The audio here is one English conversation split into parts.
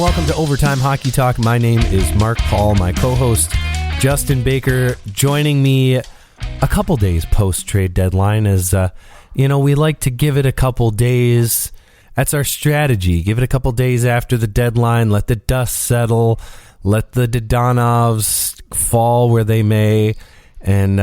welcome to Overtime Hockey Talk. My name is Mark Paul, my co-host Justin Baker, joining me a couple days post-trade deadline as, we like to give it a couple days. That's our strategy. Give it a couple days after the deadline, let the dust settle, let the Dodanovs fall where they may, and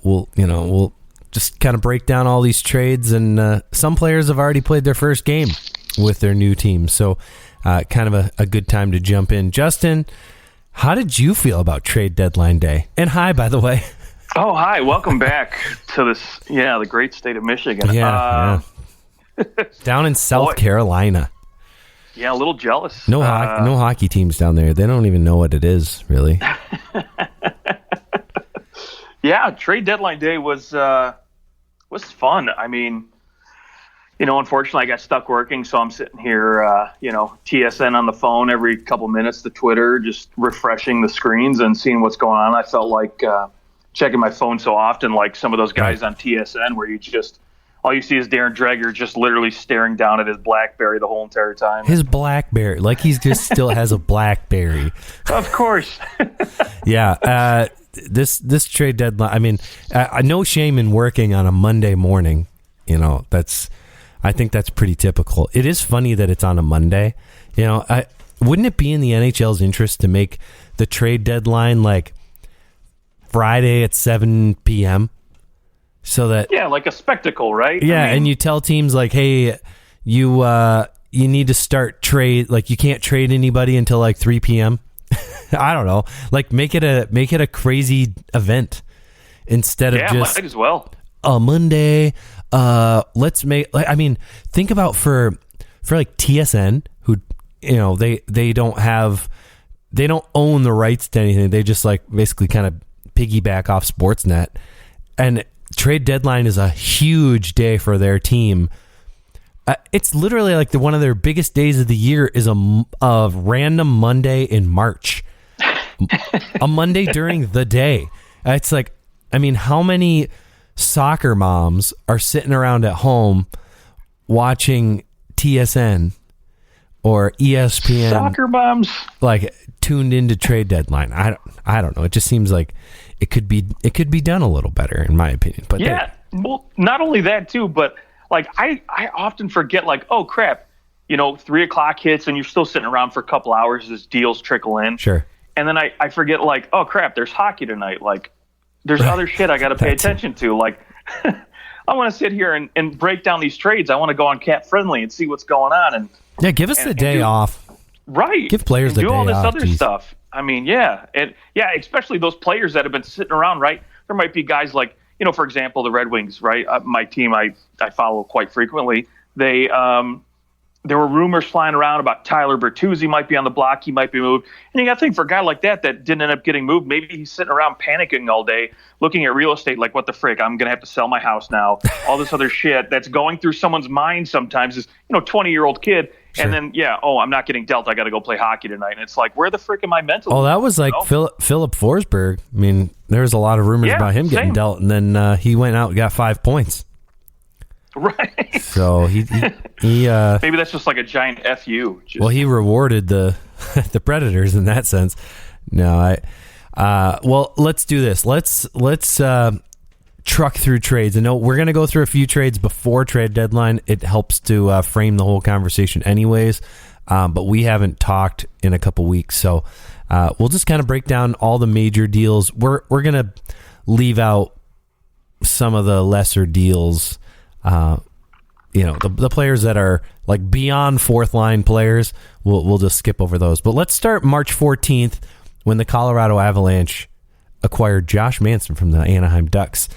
we'll just kind of break down all these trades, and some players have already played their first game with their new team, so kind of a good time to jump in. Justin, how did you feel about trade deadline day? And hi, by the way. Oh, hi. Welcome back to the great state of Michigan. Yeah. Down in South Carolina. Yeah, a little jealous. No hockey teams down there. They don't even know what it is, really. Yeah, trade deadline day was fun. I mean, unfortunately, I got stuck working, so I'm sitting here, TSN on the phone every couple minutes to Twitter, just refreshing the screens and seeing what's going on. I felt like checking my phone so often, like some of those guys on TSN, where all you see is Darren Dreger just literally staring down at his BlackBerry the whole entire time. His BlackBerry, like he's just still has a BlackBerry. Of course. Yeah. This trade deadline, I mean, no shame in working on a Monday morning. I think that's pretty typical. It is funny that it's on a Monday. Wouldn't it be in the NHL's interest to make the trade deadline like Friday at 7 p.m.? So that like a spectacle, right? Yeah, and you tell teams like, hey, you need to start trade, like you can't trade anybody until like 3 p.m. I don't know, like make it a crazy event instead of just might as well a Monday. Let's make, think about for like TSN, who they don't own the rights to anything. They just like basically kind of piggyback off Sportsnet, and trade deadline is a huge day for their team. It's literally like one of their biggest days of the year is a random Monday in March, a Monday during the day. It's like, how many soccer moms are sitting around at home watching TSN or ESPN? Soccer moms, like tuned into trade deadline. I don't know. It just seems like it could be done a little better, in my opinion. But yeah, well, not only that too, but like I often forget, like, oh crap, 3 o'clock hits and you're still sitting around for a couple hours as deals trickle in. Sure. And then I forget, like, oh crap, there's hockey tonight. Like, there's other shit I got to pay attention to. Like, I want to sit here and break down these trades. I want to go on Cap Friendly and see what's going on. And yeah, give us the day off. Right. Give players the day off. Do all this other stuff. Especially those players that have been sitting around, right? There might be guys like, for example, the Red Wings, right? My team I follow quite frequently. There were rumors flying around about Tyler Bertuzzi might be on the block. He might be moved. And you got to think, for a guy like that didn't end up getting moved, maybe he's sitting around panicking all day, looking at real estate like, what the frick? I'm going to have to sell my house now. All this other shit that's going through someone's mind sometimes is, 20-year-old kid. Sure. And then, I'm not getting dealt. I got to go play hockey tonight. And it's like, where the frick am I mentally? Oh, that was like Philip Forsberg. There was a lot of rumors about him getting dealt, and then he went out and got 5 points. Right. So he maybe that's just like a giant FU. Well, he rewarded the Predators in that sense. No, well, let's do this. Let's truck through trades. I know we're going to go through a few trades before trade deadline. It helps to frame the whole conversation anyways. But we haven't talked in a couple weeks, so we'll just kind of break down all the major deals. We're going to leave out some of the lesser deals. The players that are like beyond fourth line players, we'll just skip over those. But let's start March 14th when the Colorado Avalanche acquired Josh Manson from the Anaheim Ducks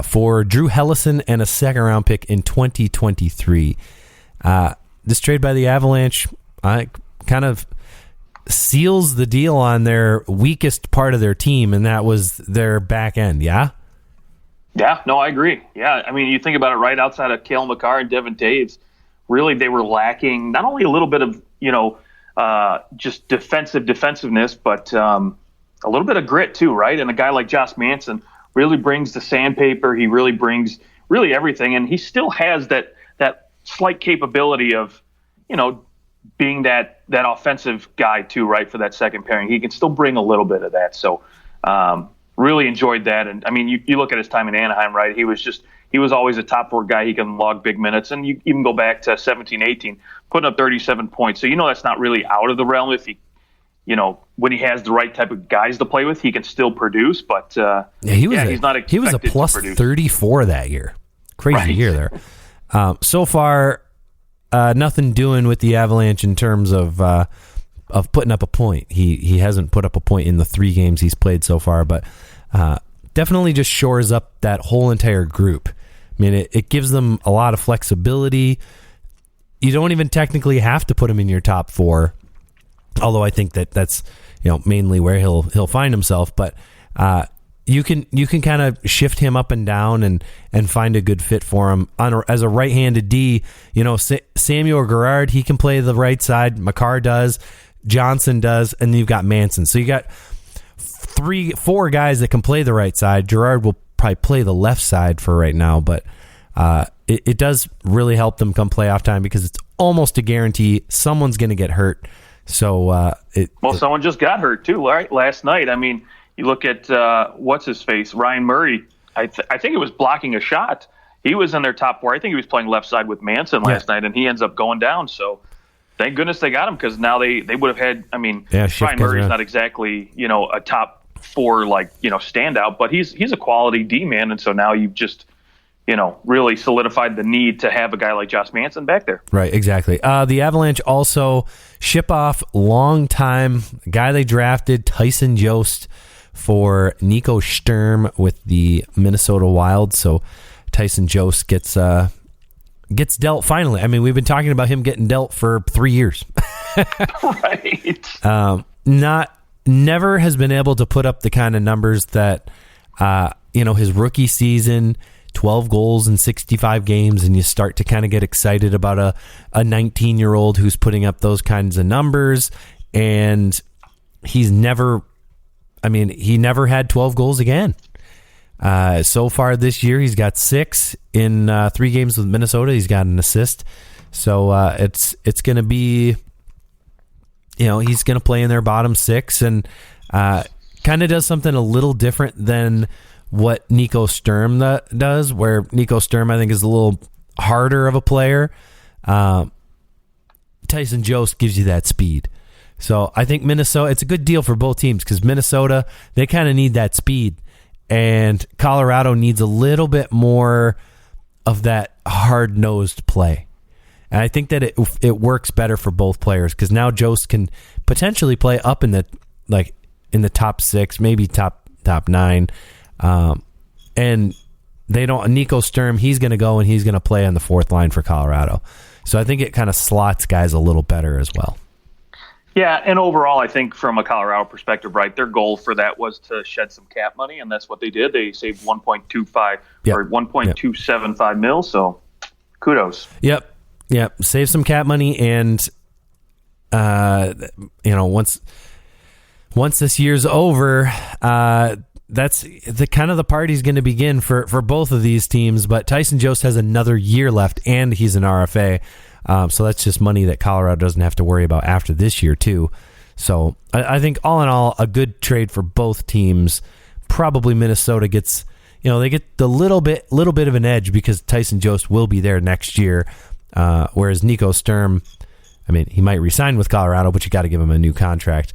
for Drew Hellison and a second-round pick in 2023. This trade by the Avalanche kind of seals the deal on their weakest part of their team, and that was their back end, yeah? Yeah, no, I agree. Yeah, you think about it, right outside of Cale Makar and Devin Taves, really they were lacking not only a little bit of, just defensiveness, but a little bit of grit too, right? And a guy like Josh Manson really brings the sandpaper. He really brings everything, and he still has that slight capability of, being that offensive guy too, right, for that second pairing. He can still bring a little bit of that. So really enjoyed that. And I mean, you look at his time in Anaheim, right? He was always a top four guy. He can log big minutes. And you even go back to 17-18, putting up 37 points. So that's not really out of the realm if he, when he has the right type of guys to play with, he can still produce. But he's not expected. He was a plus 34 that year. Crazy year there. So far, nothing doing with the Avalanche in terms of putting up a point. He hasn't put up a point in the 3 games he's played so far, but definitely just shores up that whole entire group. I mean, it gives them a lot of flexibility. You don't even technically have to put him in your top 4, although I think that's mainly where he'll find himself. But you can kind of shift him up and down and find a good fit for him as a right-handed D. Samuel Girard, he can play the right side. Makar does. Johnson does, and then you've got Manson. So you got 4 guys that can play the right side. Girard will probably play the left side for right now, but it does really help them come playoff time because it's almost a guarantee someone's going to get hurt. So someone just got hurt too, right? Last night. I mean, you look at what's his face, Ryan Murray. I think it was blocking a shot. He was in their top 4. I think he was playing left side with Manson last night, and he ends up going down. So thank goodness they got him because now they would have had. I mean, Ryan Murray's not exactly a top 4 standout, but he's a quality D man, and so now you've just really solidified the need to have a guy like Josh Manson back there. Right, exactly. The Avalanche also ship off long-time guy they drafted, Tyson Jost, for Nico Sturm with the Minnesota Wild. So Tyson Jost gets dealt finally. I mean, we've been talking about him getting dealt for 3 years. Right. Never has been able to put up the kind of numbers that his rookie season, 12 goals in 65 games, and you start to kind of get excited about a 19-year-old who's putting up those kinds of numbers, and he never had 12 goals again. So far this year, he's got 6 in 3 games with Minnesota. He's got an assist. So it's going to be, he's going to play in their bottom 6 and kind of does something a little different than what Nico Sturm does, where Nico Sturm, I think, is a little harder of a player. Tyson Jost gives you that speed. So I think Minnesota, it's a good deal for both teams because Minnesota, they kind of need that speed. And Colorado needs a little bit more of that hard-nosed play. And I think that it works better for both players because now Jost can potentially play up in the top 6, maybe top 9. And they don't. Nico Sturm, he's going to go and he's going to play on the 4th line for Colorado. So I think it kind of slots guys a little better as well. Yeah, and overall, I think from a Colorado perspective, right, their goal for that was to shed some cap money, and that's what they did. They saved 1.25 or 1.275 mil. So kudos. Yep. Save some cap money, and once this year's over, that's the kind of the party's going to begin for both of these teams. But Tyson Jost has another year left, and he's an RFA. So that's just money that Colorado doesn't have to worry about after this year, too. So I think all in all, a good trade for both teams. Probably Minnesota gets, they get the little bit of an edge because Tyson Jost will be there next year. Whereas Nico Sturm, I mean, he might resign with Colorado, but you got to give him a new contract.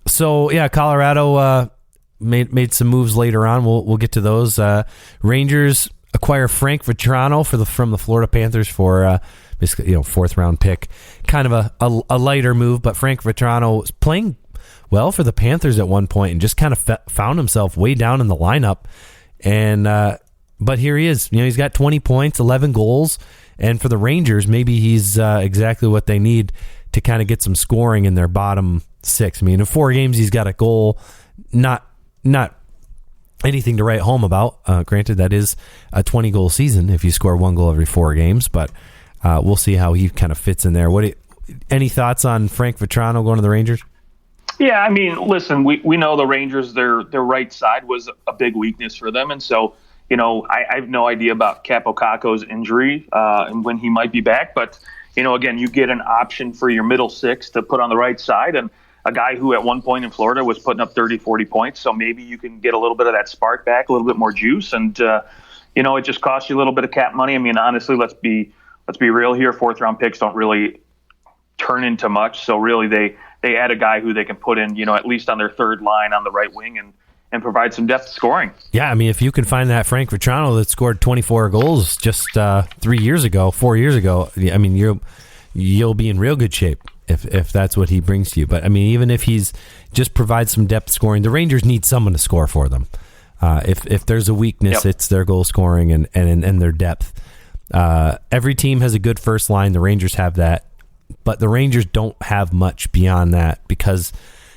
So yeah, Colorado made some moves later on. We'll get to those. Rangers acquire Frank Vetrano from the Florida Panthers for basically 4th round pick. Kind of a lighter move, but Frank Vetrano was playing well for the Panthers at one point and just kind of found himself way down in the lineup. And but here he is. He's got 20 points, 11 goals, and for the Rangers, maybe he's exactly what they need to kind of get some scoring in their bottom 6. I mean, in 4 games, he's got a goal. Not anything to write home about. Granted, that is a 20-goal season if you score 1 goal every 4 games, but we'll see how he kind of fits in there. Any thoughts on Frank Vetrano going to the Rangers? Yeah, I mean, listen, we know the Rangers, their right side was a big weakness for them, and so, I have no idea about Capo Caco's injury and when he might be back, but, again, you get an option for your middle six to put on the right side, and a guy who at one point in Florida was putting up 30, 40 points. So maybe you can get a little bit of that spark back, a little bit more juice. And, it just costs you a little bit of cap money. I mean, honestly, let's be real here. 4th round picks don't really turn into much. So really they add a guy who they can put in, at least on their third line on the right wing and provide some depth scoring. Yeah, I mean, if you can find that Frank Vetrano that scored 24 goals just 4 years ago, I mean, you'll be in real good shape if that's what he brings to you. But I mean, even if he's just provides some depth scoring, the Rangers need someone to score for them. If there's a weakness, it's their goal scoring and their depth. Every team has a good first line. The Rangers have that, but the Rangers don't have much beyond that because,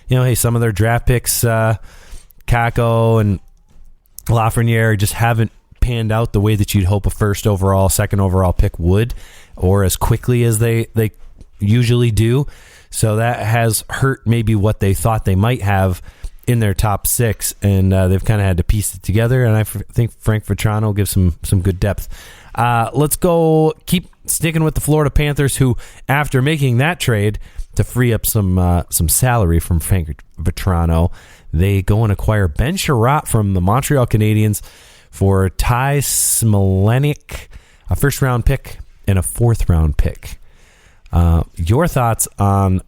hey, some of their draft picks, Kako and Lafreniere, just haven't panned out the way that you'd hope a first overall, second overall pick would, or as quickly as they usually do. So that has hurt maybe what they thought they might have in their top 6, and they've kind of had to piece it together, and I think Frank Vetrano gives some good depth. Let's go keep sticking with the Florida Panthers, who, after making that trade to free up some salary from Frank Vetrano, they go and acquire Ben Sherratt from the Montreal Canadiens for Tyson, a first-round pick and a fourth-round pick. Your thoughts on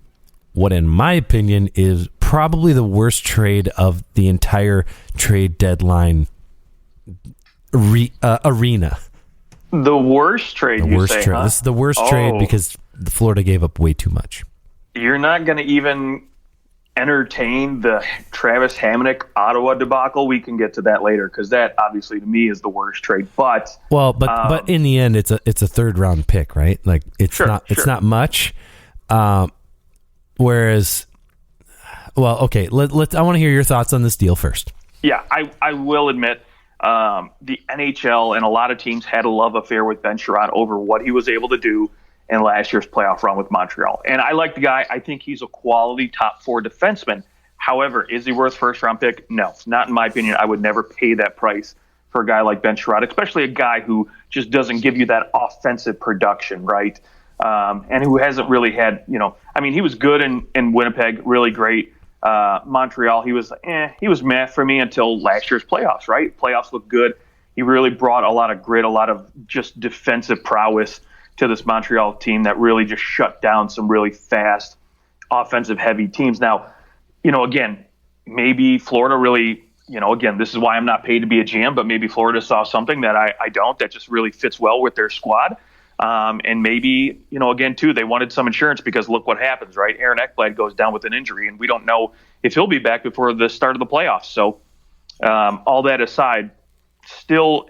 what, in my opinion, is probably the worst trade of the entire trade deadline arena. The worst trade, you say, huh? This is the worst trade because the Florida gave up way too much. You're not going to even entertain the Travis Hammonic Ottawa debacle. We can get to that later because that, obviously, to me, is the worst trade. But in the end, it's a third round pick, right? Like it's not much. Whereas, well, okay, I want to hear your thoughts on this deal first. Yeah, I will admit the NHL and a lot of teams had a love affair with Ben Sherratt over what he was able to do in last year's playoff run with Montreal. And I like the guy. I think he's a quality top 4 defenseman. However, is he worth first-round pick? No, not in my opinion. I would never pay that price for a guy like Ben Sherratt, especially a guy who just doesn't give you that offensive production, right? And who hasn't really had, he was good in Winnipeg, really great. Montreal, he was meh for me until last year's playoffs, right? Playoffs looked good. He really brought a lot of grit, a lot of just defensive prowess to this Montreal team that really just shut down some really fast, offensive-heavy teams. Now, again, maybe Florida really, again, this is why I'm not paid to be a GM, but maybe Florida saw something that I don't, that just really fits well with their squad. And maybe, again, too, they wanted some insurance because look what happens, right? Aaron Ekblad goes down with an injury, and we don't know if he'll be back before the start of the playoffs. So all that aside, still,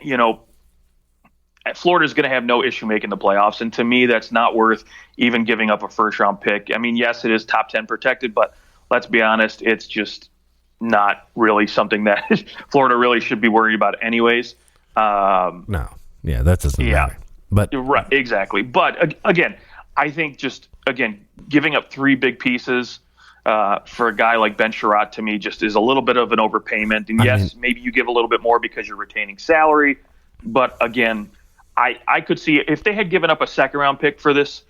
Florida's going to have no issue making the playoffs. And to me, that's not worth even giving up a first-round pick. I mean, yes, it is top 10 protected, but let's be honest, it's just not really something that Florida really should be worried about anyways. No. Yeah, that doesn't matter. But right, exactly. But again, I think giving up 3 big pieces for a guy like Ben Sherratt to me just is a little bit of an overpayment. And maybe you give a little bit more because you're retaining salary. But again, I could see if they had given up a second-round pick for this,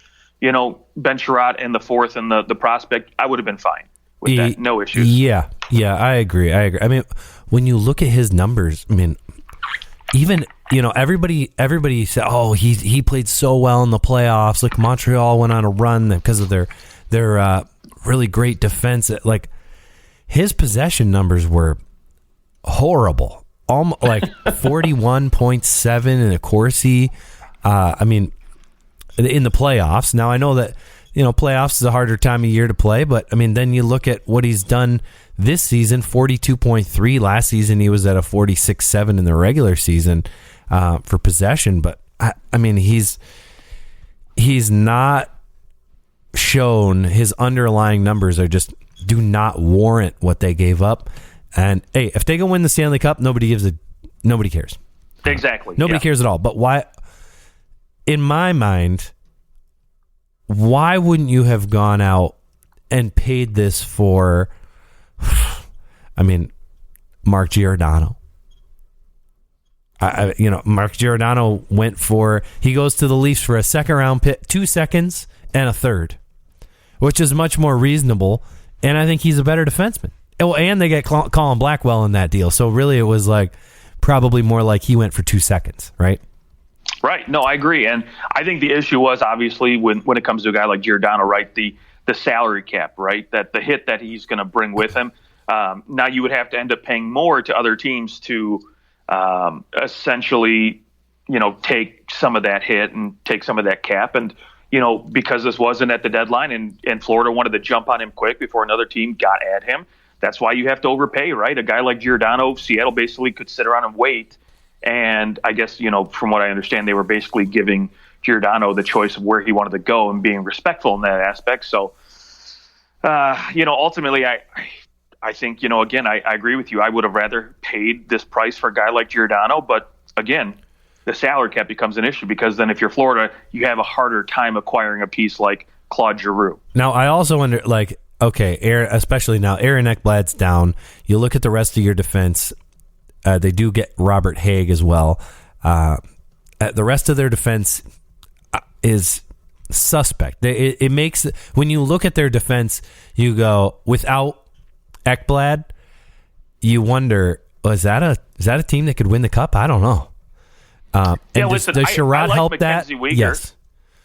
Ben Sherratt and the 4th and the prospect, I would have been fine with that. No issues. Yeah, I agree. I mean, when you look at his numbers, I mean, even everybody said, oh, he played so well in the playoffs. Like Montreal went on a run because of their really great defense. Like his possession numbers were horrible. Like 41.7 in a Corsi. I mean, in the playoffs. Now I know that playoffs is a harder time of year to play, but I mean, then you look at what he's done this season. 42.3 last season. He was at a 46.7 in the regular season for possession. But I mean, he's not shown his underlying numbers do not warrant what they gave up. And hey, if they can win the Stanley Cup, nobody cares. Exactly. Nobody cares at all. But why, in my mind, why wouldn't you have gone out and paid this for, Mark Giordano? Mark Giordano he goes to the Leafs for a second round pick, 2 seconds, and a third, which is much more reasonable. And I think he's a better defenseman. Oh, and they get Colin Blackwell in that deal. So really it was like probably more like he went for 2 seconds, right? Right. No, I agree. And I think the issue was obviously when it comes to a guy like Giordano, right, the salary cap, right, that the hit that he's going to bring with him. Now you would have to end up paying more to other teams to essentially, take some of that hit and take some of that cap. And, because this wasn't at the deadline and Florida wanted to jump on him quick before another team got at him, that's why you have to overpay, right? A guy like Giordano, Seattle basically could sit around and wait. And I guess, from what I understand, they were basically giving Giordano the choice of where he wanted to go and being respectful in that aspect. So, ultimately, I think, again, I agree with you. I would have rather paid this price for a guy like Giordano. But, again, the salary cap becomes an issue because then if you're Florida, you have a harder time acquiring a piece like Claude Giroux. Now, I also wonder, especially now, Aaron Ekblad's down. You look at the rest of your defense. They do get Robert Haig as well. The rest of their defense is suspect. It makes, when you look at their defense, you go, without Ekblad, you wonder, is that a team that could win the cup? I don't know. Does Sherrod help that? Uyghur. Yes.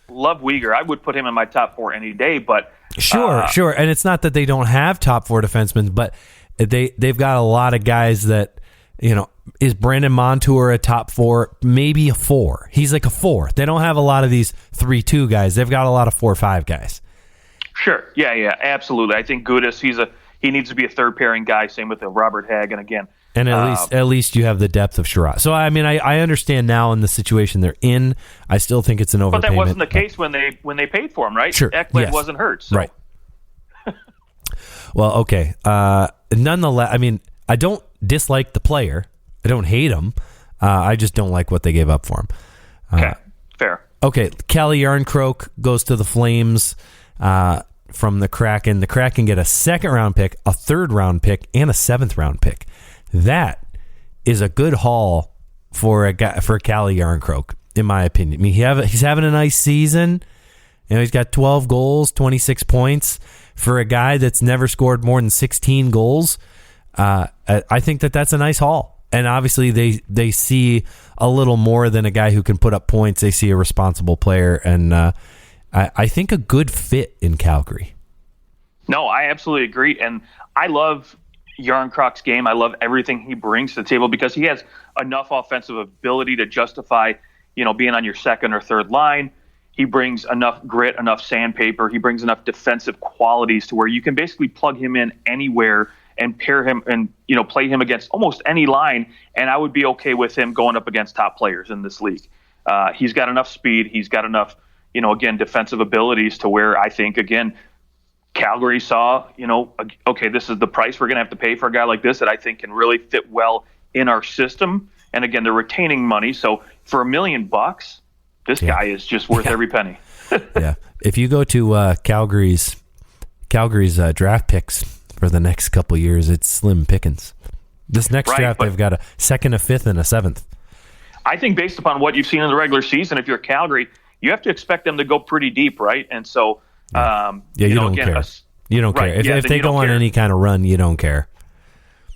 Love Uyghur. I would put him in my top 4 any day, but sure. And it's not that they don't have top 4 defensemen, but they've got a lot of guys that, is Brandon Montour a top 4? Maybe a 4. He's like a 4. They don't have a lot of these 3-2 guys. They've got a lot of 4-5 guys. Sure. Yeah, absolutely. I think Gudas, he needs to be a third pairing guy. Same with Robert Haig, and again. And at least you have the depth of Sherrod. So I mean, I understand now in the situation they're in. I still think it's an overpayment. But that wasn't the case when they paid for him, right? Sure. Ekblad wasn't hurt. So. Right. Well, okay. Nonetheless, I mean, I don't dislike the player. I don't hate him. I just don't like what they gave up for him. Okay. Fair. Okay. Cali Croak goes to the Flames from the Kraken. The Kraken get a 2nd round pick, a 3rd round pick, and a 7th round pick. That is a good haul for Cali Croak, in my opinion. I mean, he's having a nice season. He's got 12 goals, 26 points. For a guy that's never scored more than 16 goals, I think that's a nice haul. And obviously, they see a little more than a guy who can put up points. They see a responsible player, and I think a good fit in Calgary. No, I absolutely agree, and I love Yarncrocs game. I love everything he brings to the table because he has enough offensive ability to justify, being on your second or third line. He brings enough grit, enough sandpaper. He brings enough defensive qualities to where you can basically plug him in anywhere and pair him and, play him against almost any line. And I would be okay with him going up against top players in this league. He's got enough speed. He's got enough, again, defensive abilities to where I think, again, Calgary saw, okay, this is the price we're going to have to pay for a guy like this that I think can really fit well in our system. And again, they're retaining money. So for $1 million, this guy is just worth every penny. Yeah. If you go to Calgary's draft picks for the next couple years, it's slim pickings. This next draft, they've got a 2nd, a 5th, and a 7th. I think based upon what you've seen in the regular season, if you're Calgary, you have to expect them to go pretty deep, right? And so, you don't care. You don't care. If they go on any kind of run, you don't care.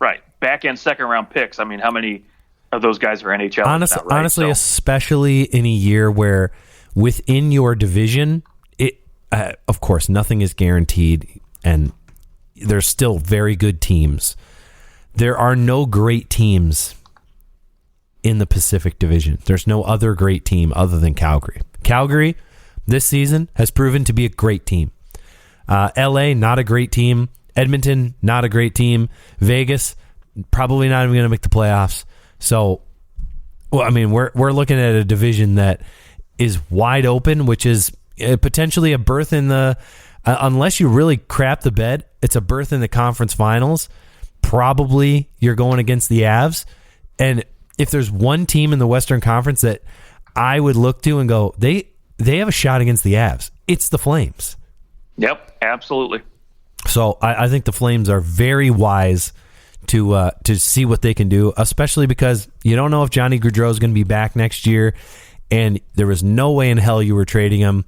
Right. Back end 2nd round picks. I mean, how many of those guys are NHL? Honestly, especially in a year where within your division, of course, nothing is guaranteed, and there's still very good teams. There are no great teams in the Pacific Division. There's no other great team other than Calgary. Calgary, this season, has proven to be a great team. LA, not a great team. Edmonton, not a great team. Vegas, probably not even going to make the playoffs. So, we're looking at a division that is wide open, which is potentially a berth in the, unless you really crap the bed, it's a berth in the conference finals. Probably you're going against the Avs. And if there's one team in the Western Conference that I would look to and go, they have a shot against the Avs, it's the Flames. Yep, absolutely. So I think the Flames are very wise to see what they can do, especially because you don't know if Johnny Gaudreau is going to be back next year, and there was no way in hell you were trading him.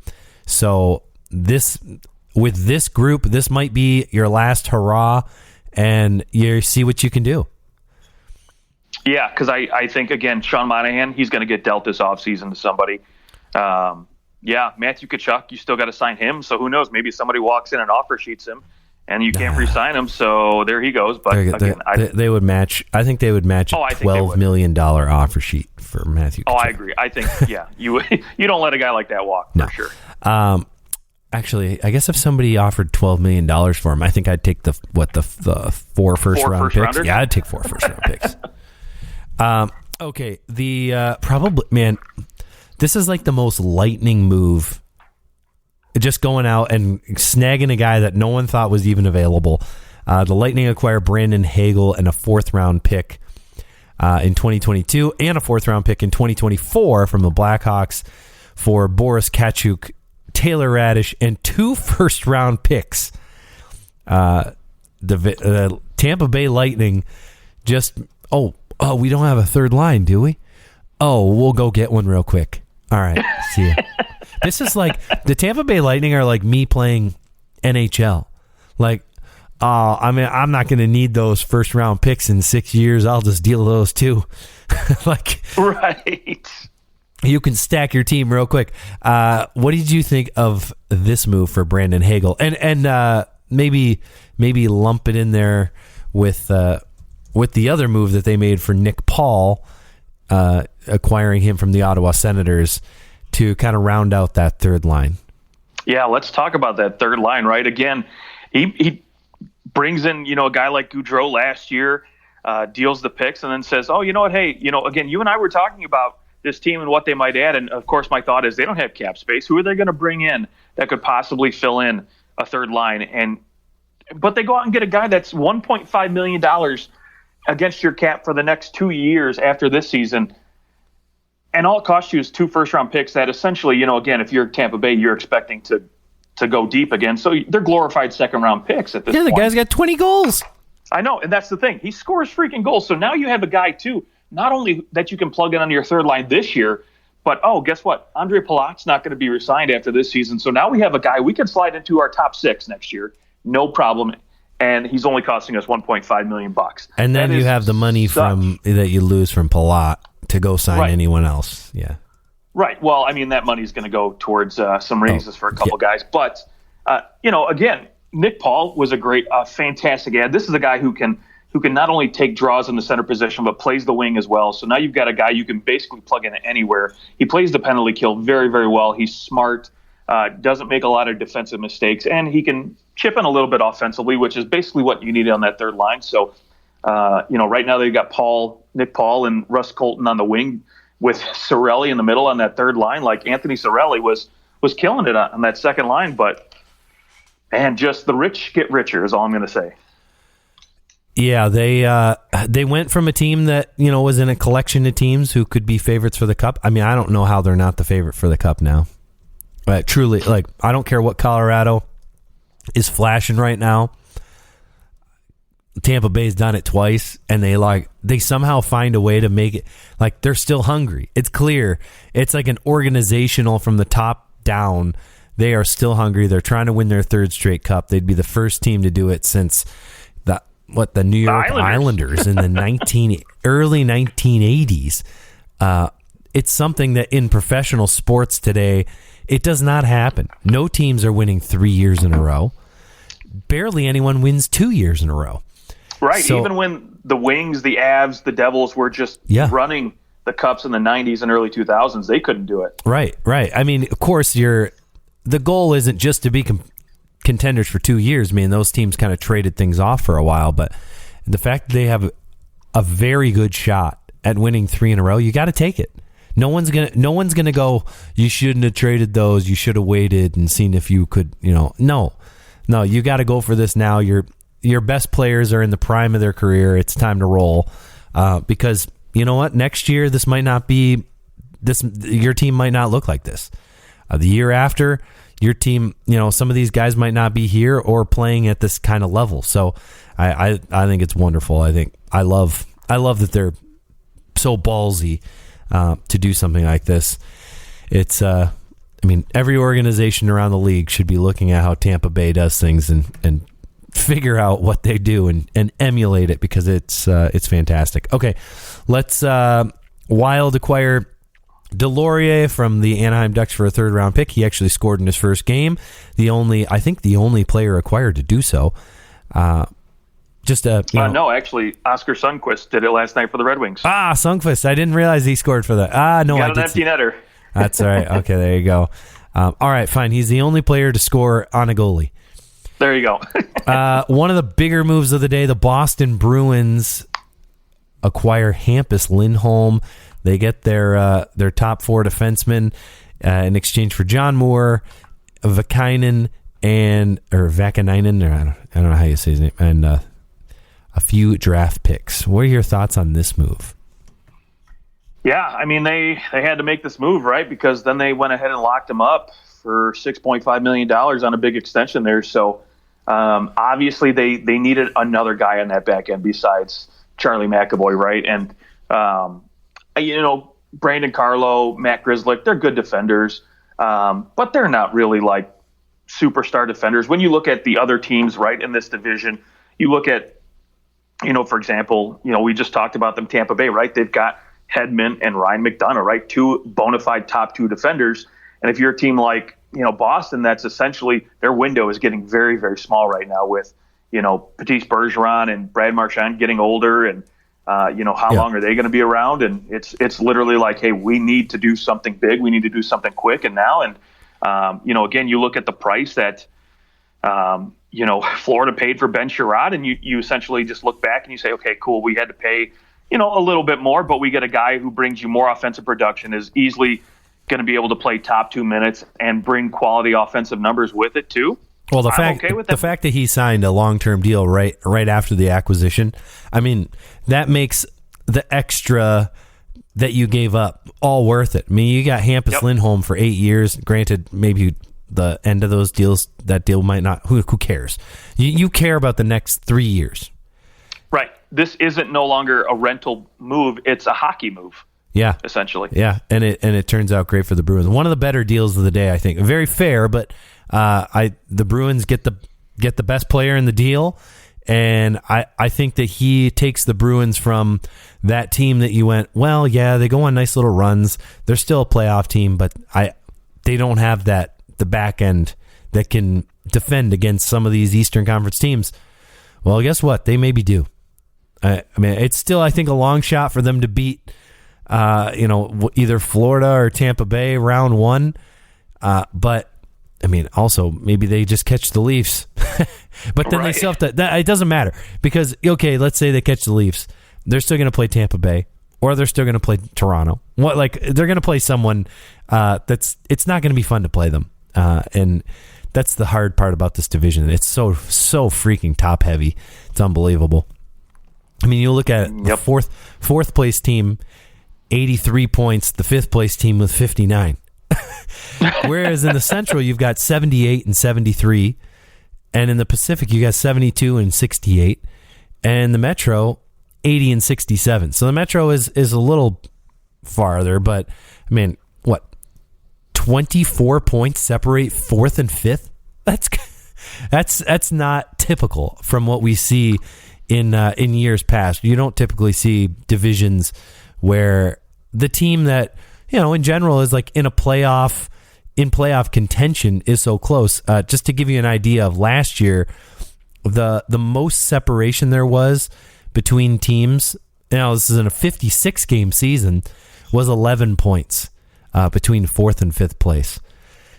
So with this group, this might be your last hurrah, and you see what you can do. Yeah, because I think, again, Sean Monahan, he's going to get dealt this offseason to somebody. Matthew Tkachuk, you still got to sign him. So who knows? Maybe somebody walks in and offer sheets him, and you can't re-sign him. So there he goes. But they would match. I think they would match a $12 million offer sheet for Matthew Tkachuk. I agree. I think, you don't let a guy like that walk, for sure. Actually, I guess if somebody offered $12 million for him, I think I'd take the 4 first-round picks. Rounders? Yeah, I'd take 4 first-round picks. Okay, probably, man, this is like the most lightning move. Just going out and snagging a guy that no one thought was even available. The Lightning acquire Brandon Hagel and a 4th-round pick in 2022 and a 4th-round pick in 2024 from the Blackhawks for Boris Katchouk, Taylor Radish, and 2 first-round picks. The Tampa Bay Lightning just... Oh, we don't have a third line, do we? Oh, we'll go get one real quick. All right, see ya. This is like the Tampa Bay Lightning are like me playing NHL. Like, I'm not going to need those first round picks in 6 years. I'll just deal those too. Right. You can stack your team real quick. What did you think of this move for Brandon Hagel? And maybe lump it in there with the other move that they made for Nick Paul, acquiring him from the Ottawa Senators to kind of round out that third line. Yeah, let's talk about that third line, right? Again, he brings in, a guy like Gaudreau last year, deals the picks, and then says, oh, you know what, hey, again, you and I were talking about this team and what they might add, and of course my thought is they don't have cap space. Who are they going to bring in that could possibly fill in a third line? But they go out and get a guy that's $1.5 million against your cap for the next 2 years after this season. And all it costs you is 2 first-round picks that essentially, again, if you're Tampa Bay, you're expecting to go deep again. So they're glorified second-round picks at this point. Yeah, the guy's got 20 goals. I know, and that's the thing. He scores freaking goals. So now you have a guy, too, not only that you can plug in on your third line this year, but, guess what? Andre Palat's not going to be re-signed after this season. So now we have a guy we can slide into our top 6 next year. No problem. And he's only costing us $1.5 million. And then you have the money that you lose from Palat to go sign anyone else. Yeah. Right. Well, I mean, that money's going to go towards some raises for a couple guys. But, again, Nick Paul was a great, fantastic ad. This is a guy who can not only take draws in the center position, but plays the wing as well. So now you've got a guy you can basically plug in anywhere. He plays the penalty kill very, very well. He's smart, doesn't make a lot of defensive mistakes, and he can chip in a little bit offensively, which is basically what you need on that third line. So, right now they've got Nick Paul and Russ Colton on the wing with Cirelli in the middle on that third line. Like Anthony Cirelli was killing it on that second line, but man, just the rich get richer is all I'm going to say. Yeah, they went from a team that, was in a collection of teams who could be favorites for the Cup. I mean, I don't know how they're not the favorite for the Cup now. Truly, I don't care what Colorado is flashing right now. Tampa Bay's done it twice, and they somehow find a way to make it they're still hungry. It's clear. It's like an organizational from the top down. They are still hungry. They're trying to win their 3rd straight Cup. They'd be the first team to do it since the New York Islanders in the early 1980s. It's something that in professional sports today, it does not happen. No teams are winning 3 years in a row. Barely anyone wins 2 years in a row. Right. So, even when the Wings, the Avs, the Devils were just running the Cups in the 90s and early 2000s, they couldn't do it. Right. I mean, of course, the goal isn't just to be contenders for 2 years. I mean, those teams kind of traded things off for a while, but the fact that they have a very good shot at winning 3 in a row, you got to take it. No one's gonna go, you shouldn't have traded those. You should have waited and seen if you could. No, you got to go for this now. Your best players are in the prime of their career. It's time to roll, because you know what? Next year, this might not be this. Your team might not look like this. The year after, your team, some of these guys might not be here or playing at this kind of level. So I think it's wonderful. I love that they're so ballsy to do something like this. It's every organization around the league should be looking at how Tampa Bay does things and figure out what they do and emulate it, because it's fantastic. Okay, let's Wild acquire Delorier from the Anaheim Ducks for a third-round pick. He actually scored in his first game. The only player acquired to do so. No, actually, Oscar Sundquist did it last night for the Red Wings. Sundquist. I didn't realize he scored for that. No, got an empty netter. That's all right. Okay, there you go. All right, fine. He's the only player to score on a goalie. There you go. One of the bigger moves of the day, the Boston Bruins acquire Hampus Lindholm. They get their top four defensemen in exchange for John Moore, Vakanainen, I don't know how you say his name, and a few draft picks. What are your thoughts on this move? Yeah, they had to make this move, right? Because then they went ahead and locked him up for $6.5 million on a big extension there. So obviously they needed another guy on that back end besides Charlie McAvoy, right? And Brandon Carlo, Matt Grzelcyk, they're good defenders, but they're not really like superstar defenders. When you look at the other teams, right, in this division, you look at, for example, we just talked about them, Tampa Bay, right? They've got Hedman and Ryan McDonough, right? Two bona fide top two defenders. And if you're a team like, Boston, that's essentially their window is getting very, very small right now with, Patrice Bergeron and Brad Marchand getting older, and how long are they going to be around? And it's literally like, hey, we need to do something big. We need to do something quick and now. And, again, you look at the price that, Florida paid for Ben Sherrod, and you essentially just look back and you say, okay, cool, we had to pay, a little bit more, but we get a guy who brings you more offensive production, is easily going to be able to play top 2 minutes and bring quality offensive numbers with it too. Well, the fact that he signed a long-term deal right after the acquisition, that makes the extra that you gave up all worth it. You got Hampus Lindholm for 8 years. Granted, maybe the end of those deals, that deal might not. Who cares? You care about the next 3 years. Right. This isn't no longer a rental move. It's a hockey move. Yeah. Essentially. Yeah, and it turns out great for the Bruins. One of the better deals of the day, I think. Very fair, but the Bruins get the best player in the deal, and I think that he takes the Bruins from that team that you went, well, yeah, they go on nice little runs. They're still a playoff team, but they don't have the back end that can defend against some of these Eastern Conference teams. Well, guess what? They maybe do. It's still, I think, a long shot for them to beat, either Florida or Tampa Bay round one. But also maybe they just catch the Leafs. But then they still have to. It doesn't matter because, okay, let's say they catch the Leafs, they're still going to play Tampa Bay, or they're still going to play Toronto. They're going to play someone it's not going to be fun to play them, and that's the hard part about this division. It's so freaking top heavy. It's unbelievable. You look at the fourth place team, 83 points. The fifth place team with 59. Whereas in the Central, you've got 78 and 73. And in the Pacific, you got 72 and 68. And in the Metro, 80 and 67. So the Metro is a little farther, but 24 points separate fourth and fifth? That's not typical from what we see in years past. You don't typically see divisions where the team that, in general is like in playoff contention is so close. Just to give you an idea of last year, the most separation there was between teams, this is in a 56 game season, was 11 points between fourth and fifth place.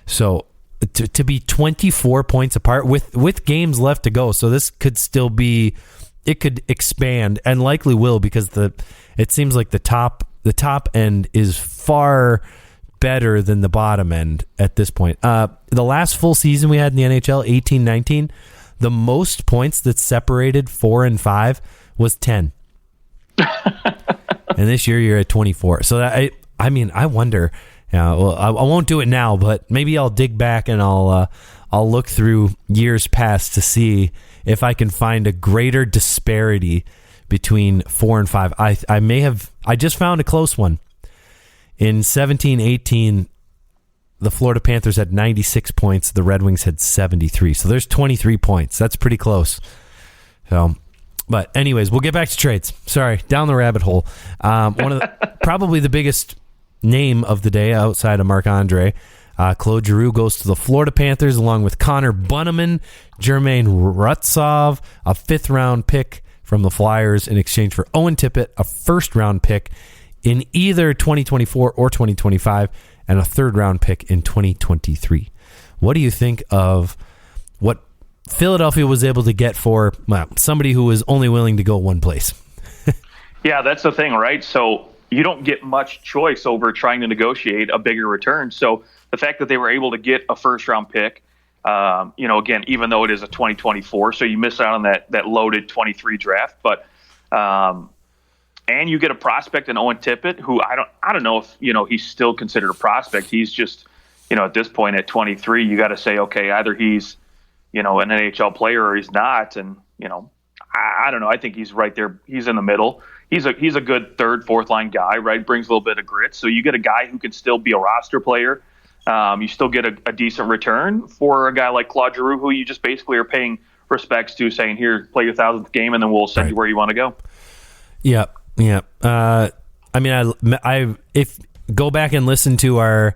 So to be 24 points apart with games left to go. So this could still be, it could expand and likely will, because it seems like the top end is far better than the bottom end at this point. The last full season we had in the NHL, 18-19, the most points that separated 4 and 5 was 10. And this year you're at 24. So I wonder. Well, I won't do it now, but maybe I'll dig back and I'll look through years past to see if I can find a greater disparity between 4 and 5. I just found a close one. In 17-18, the Florida Panthers had 96 points. The Red Wings had 73. So there's 23 points. That's pretty close. So, but anyways, we'll get back to trades. Sorry, down the rabbit hole. One of the, probably the biggest name of the day outside of Marc-Andre, Claude Giroux goes to the Florida Panthers along with Connor Bunnaman, Jermaine Rutsov, a 5th-round pick from the Flyers in exchange for Owen Tippett, a 1st-round pick in either 2024 or 2025, and a 3rd-round pick in 2023. What do you think of what Philadelphia was able to get for somebody who was only willing to go one place? Yeah, that's the thing, right? So you don't get much choice over trying to negotiate a bigger return. So the fact that they were able to get a 1st-round pick, again, even though it is a 2024, so you miss out on that loaded 23 draft, but and you get a prospect in Owen Tippett, who I don't know if he's still considered a prospect. He's just at this point at 23, you got to say, okay, either he's an NHL player or he's not, and I don't know. I think he's right there. He's in the middle. He's a good 3rd, 4th line guy, right? Brings a little bit of grit. So you get a guy who can still be a roster player. You still get a decent return for a guy like Claude Giroux, who you just basically are paying respects to, saying, here, play your 1,000th game, and then we'll send you where you want to go. Yeah. If go back and listen to our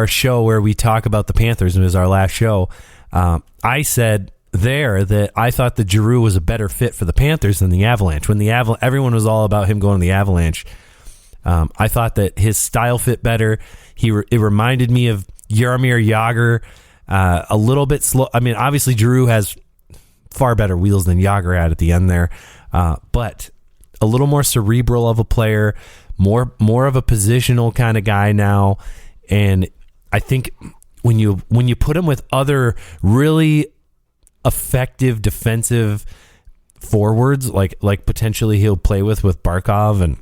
show where we talk about the Panthers, and it was our last show. I said there that I thought that Giroux was a better fit for the Panthers than the Avalanche. When everyone was all about him going to the Avalanche, I thought that his style fit better. It reminded me of Jaromir Jagr, a little bit slow. I mean, obviously Giroux has far better wheels than Jagr had at the end there, but a little more cerebral of a player, more of a positional kind of guy now. And I think when you put him with other really effective defensive forwards, like potentially he'll play with Barkov and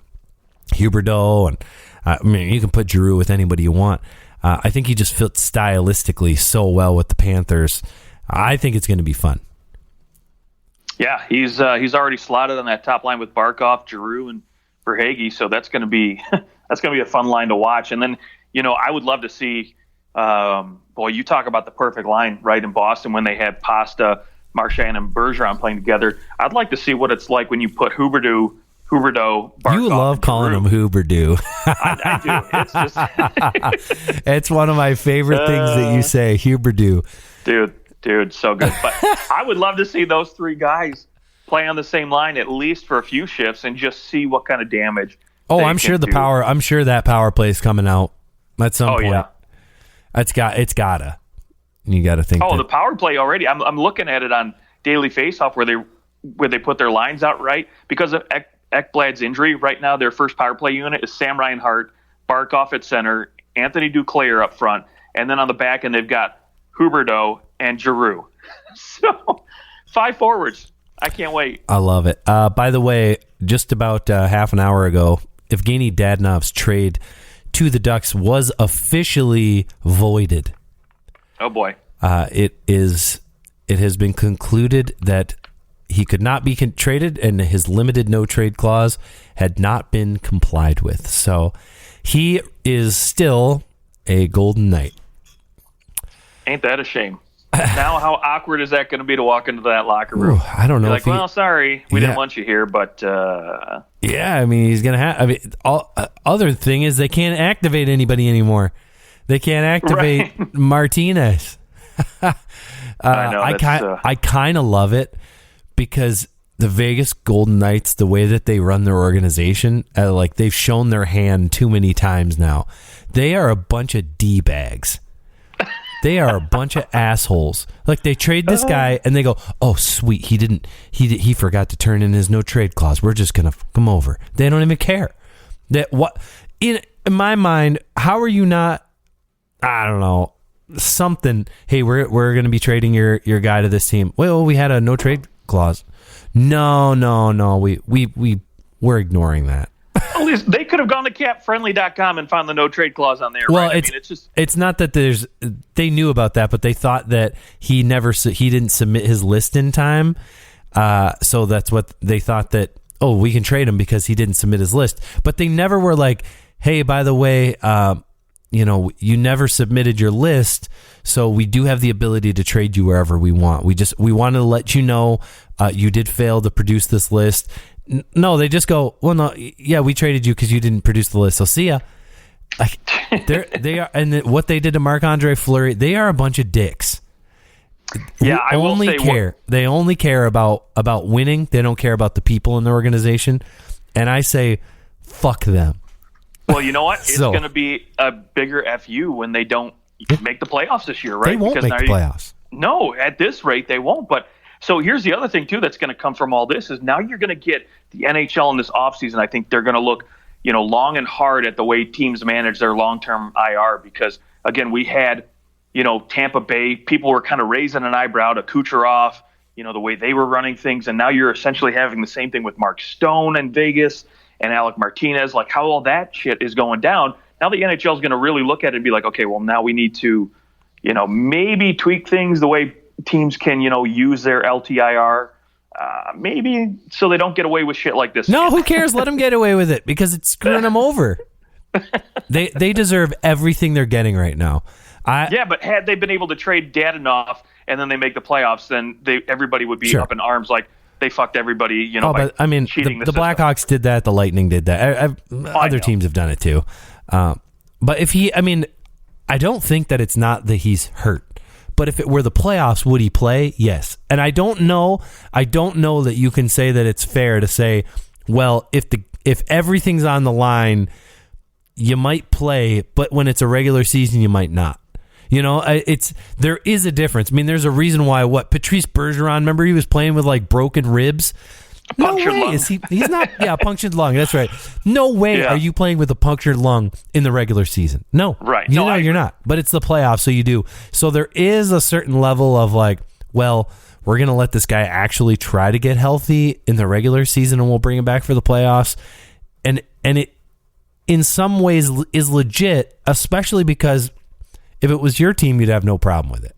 Huberdeau, and you can put Giroux with anybody you want. I think he just fits stylistically so well with the Panthers. I think it's going to be fun. Yeah, he's already slotted on that top line with Barkov, Giroux, and Verhaeghe, so that's going to be a fun line to watch. And then I would love to see. You talk about the perfect line, right, in Boston when they had Pasta, Marchand, and Bergeron playing together. I'd like to see what it's like when you put Huberdeau, Barkov. You love calling him Huberdeau. I do. It's just it's one of my favorite things that you say, Huberdeau. Dude, so good. But I would love to see those 3 guys play on the same line at least for a few shifts and just see what kind of damage. I'm sure that power play is coming out at some point. Yeah. It's gotta. You got to think. The power play already. I'm looking at it on Daily Faceoff where they put their lines out, right, because of Ekblad's injury. Right now, their first power play unit is Sam Reinhart, Barkov at center, Anthony Duclair up front, and then on the back end they've got Huberdeau and Giroux. So 5 forwards. I can't wait. I love it. By the way, just about half an hour ago, Evgeny Dadonov's trade to the Ducks was officially voided. Oh boy! It has been concluded that he could not be traded, and his limited no trade clause had not been complied with. So he is still a Golden Knight. Ain't that a shame? Now, how awkward is that going to be to walk into that locker room? Ooh, I don't know. You're like, sorry, we didn't want you here, but yeah, I mean, he's going to have. I mean, other thing is they can't activate anybody anymore. They can't activate Martinez. I know. I kind of love it because the Vegas Golden Knights, the way that they run their organization, like they've shown their hand too many times now. They are a bunch of D-bags. They are a bunch of assholes. Like they trade this guy and they go, "Oh, sweet, he forgot to turn in his no trade clause. We're just gonna come over." They don't even care. That what in my mind? How are you not? I don't know. Something. Hey, we're gonna be trading your guy to this team. Well, we had a no trade clause. No. We're ignoring that. At least they could have gone to capfriendly.com and found the no trade clause on there. Well, right? it's not that they knew about that, but they thought that he didn't submit his list in time. So that's what they thought, that, oh, we can trade him because he didn't submit his list. But they never were like, hey, by the way, you never submitted your list, so we do have the ability to trade you wherever we want. We wanted to let you know you did fail to produce this list. No, they just go, well, no, yeah, we traded you because you didn't produce the list, so see ya. Like, they are, and what they did to Marc-Andre Fleury, they are a bunch of dicks. Yeah, I will say they only care about winning. They don't care about the people in the organization. And I say, fuck them. Well, you know what? It's going to be a bigger FU when they don't make the playoffs this year, right? They won't make the playoffs. No, at this rate, they won't. But so here's the other thing, too, that's going to come from all this is now you're going to get the NHL in this offseason. I think they're going to look, long and hard at the way teams manage their long-term IR because, again, we had, Tampa Bay, people were kind of raising an eyebrow to Kucherov, the way they were running things. And now you're essentially having the same thing with Mark Stone in Vegas and Alec Martinez, like how all that shit is going down. Now the NHL is going to really look at it and be like, okay, well, now we need to, maybe tweak things the way teams can, use their LTIR, maybe so they don't get away with shit like this. No, who cares? Let them get away with it because it's screwing them over. They deserve everything they're getting right now. But had they been able to trade Dadonov and then they make the playoffs, then everybody would be up in arms like they fucked everybody, but I mean, the Blackhawks did that, the Lightning did that. Other teams have done it too. But I don't think that it's not that he's hurt. But if it were the playoffs, would he play? Yes. And I don't know that you can say that it's fair to say, well, if everything's on the line, you might play, but when it's a regular season, you might not. There is a difference. I mean, there's a reason why. Patrice Bergeron? Remember, he was playing with like broken ribs. No way is he? He's not. Yeah, punctured lung. That's right. No way are you playing with a punctured lung in the regular season. No, right? You're not. But it's the playoffs, so you do. So there is a certain level of like, well, we're gonna let this guy actually try to get healthy in the regular season, and we'll bring him back for the playoffs. And it, in some ways, is legit, especially because if it was your team, you'd have no problem with it.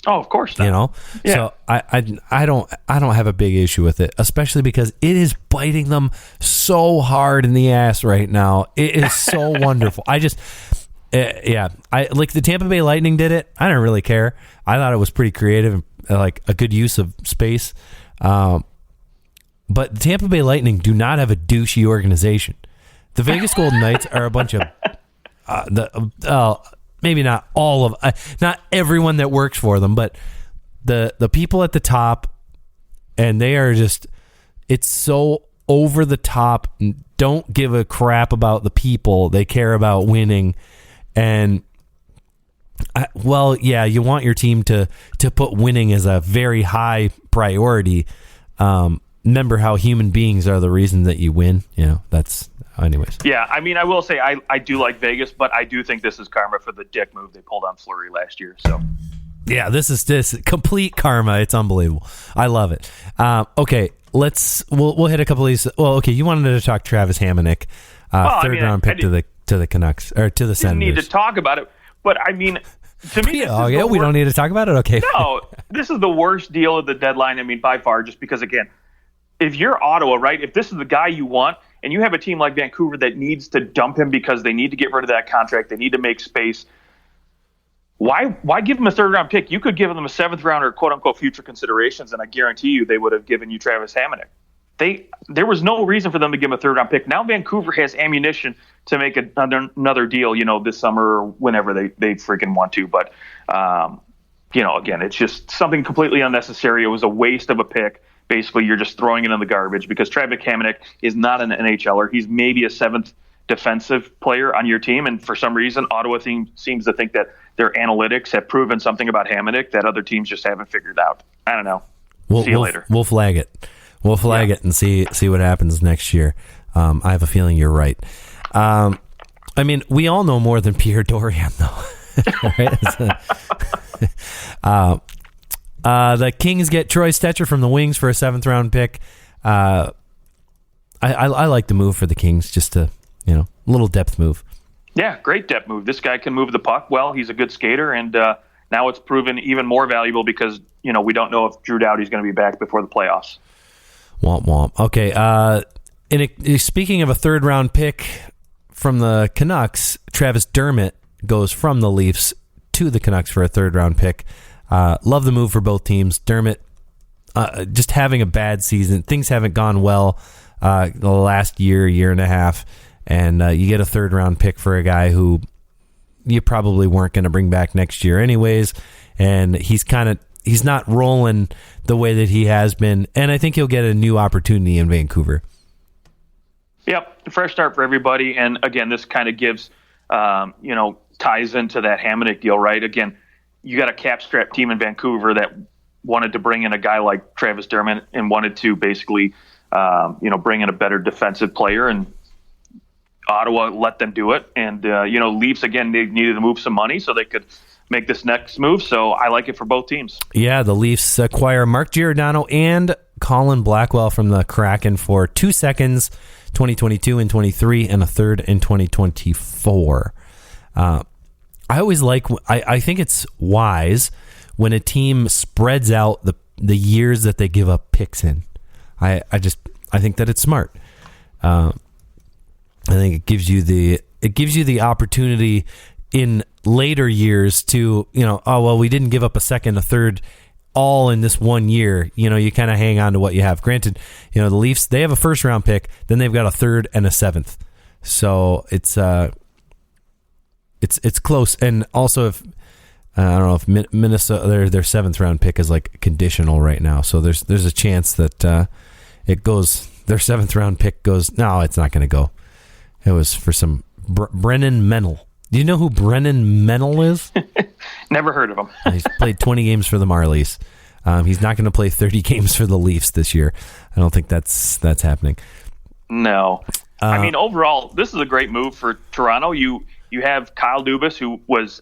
Oh, of course not. Yeah. So I don't have a big issue with it, especially because it is biting them so hard in the ass right now. It is so wonderful. I like the Tampa Bay Lightning did it. I don't really care. I thought it was pretty creative and like a good use of space. But the Tampa Bay Lightning do not have a douchey organization. The Vegas Golden Knights are a bunch of maybe not all of, not everyone that works for them, but the people at the top, and they are just, it's so over the top. Don't give a crap about the people. They care about winning. And you want your team to put winning as a very high priority. Remember how human beings are the reason that you win. That's anyways. Yeah, I mean, I will say I do like Vegas, but I do think this is karma for the dick move they pulled on Fleury last year. So, yeah, this is complete karma. It's unbelievable. I love it. Okay, we'll hit a couple of these. Well, okay, you wanted to talk Travis Hammonic, third round pick to the Canucks or to the Senators. Didn't need to talk about it, but I mean, to me, we don't need to talk about it. Okay, no, this is the worst deal of the deadline. I mean, by far, just because again, if you're Ottawa, right? If this is the guy you want, and you have a team like Vancouver that needs to dump him because they need to get rid of that contract, they need to make space, why give them a third-round pick? You could give them a seventh-round or quote-unquote future considerations, and I guarantee you they would have given you Travis Hammonic. There was no reason for them to give him a third-round pick. Now Vancouver has ammunition to make another deal, this summer or whenever they freaking want to. But, again, it's just something completely unnecessary. It was a waste of a pick. Basically, you're just throwing it in the garbage because Travis Hammonic is not an NHLer. He's maybe a seventh defensive player on your team, and for some reason, Ottawa seems to think that their analytics have proven something about Hammonic that other teams just haven't figured out. I don't know. See you later. We'll flag it. We'll flag it and see what happens next year. I have a feeling you're right. I mean, we all know more than Pierre Dorion, though. Right? The Kings get Troy Stetcher from the Wings for a seventh round pick. I like the move for the Kings, just a little depth move. Yeah, great depth move. This guy can move the puck well. He's a good skater, and now it's proven even more valuable because we don't know if Drew Doughty's going to be back before the playoffs. Womp womp. Okay. Speaking of a third round pick from the Canucks, Travis Dermot goes from the Leafs to the Canucks for a third round pick. Love the move for both teams. Dermot just having a bad season. Things haven't gone well the last year and a half. And you get a third round pick for a guy who you probably weren't going to bring back next year anyways. And he's not rolling the way that he has been. And I think he'll get a new opportunity in Vancouver. Yep. Fresh start for everybody. And again, this kind of gives, ties into that Hammonic deal, right? Again, you got a cap strap team in Vancouver that wanted to bring in a guy like Travis Dermott and wanted to basically, bring in a better defensive player, and Ottawa let them do it. And, Leafs, again, they needed to move some money so they could make this next move. So I like it for both teams. Yeah, the Leafs acquire Mark Giordano and Colin Blackwell from the Kraken for 2 seconds, 2022 and 23, and a third in 2024. I think it's wise when a team spreads out the years that they give up picks in. I think that it's smart. I think it gives you the opportunity in later years to, we didn't give up a second, a third, all in this 1 year. You kind of hang on to what you have. Granted, the Leafs, they have a first round pick, then they've got a third and a seventh. So it's close. And also, if I don't know if Minnesota, their seventh round pick is like conditional right now. So there's a chance that it goes. Their seventh round pick goes. No, it's not going to go. It was for some Brennan Mennel. Do you know who Brennan Mennel is? Never heard of him. He's played 20 games for the Marlies. He's not going to play 30 games for the Leafs this year. I don't think that's happening. No. Overall, this is a great move for Toronto. You have Kyle Dubas, who was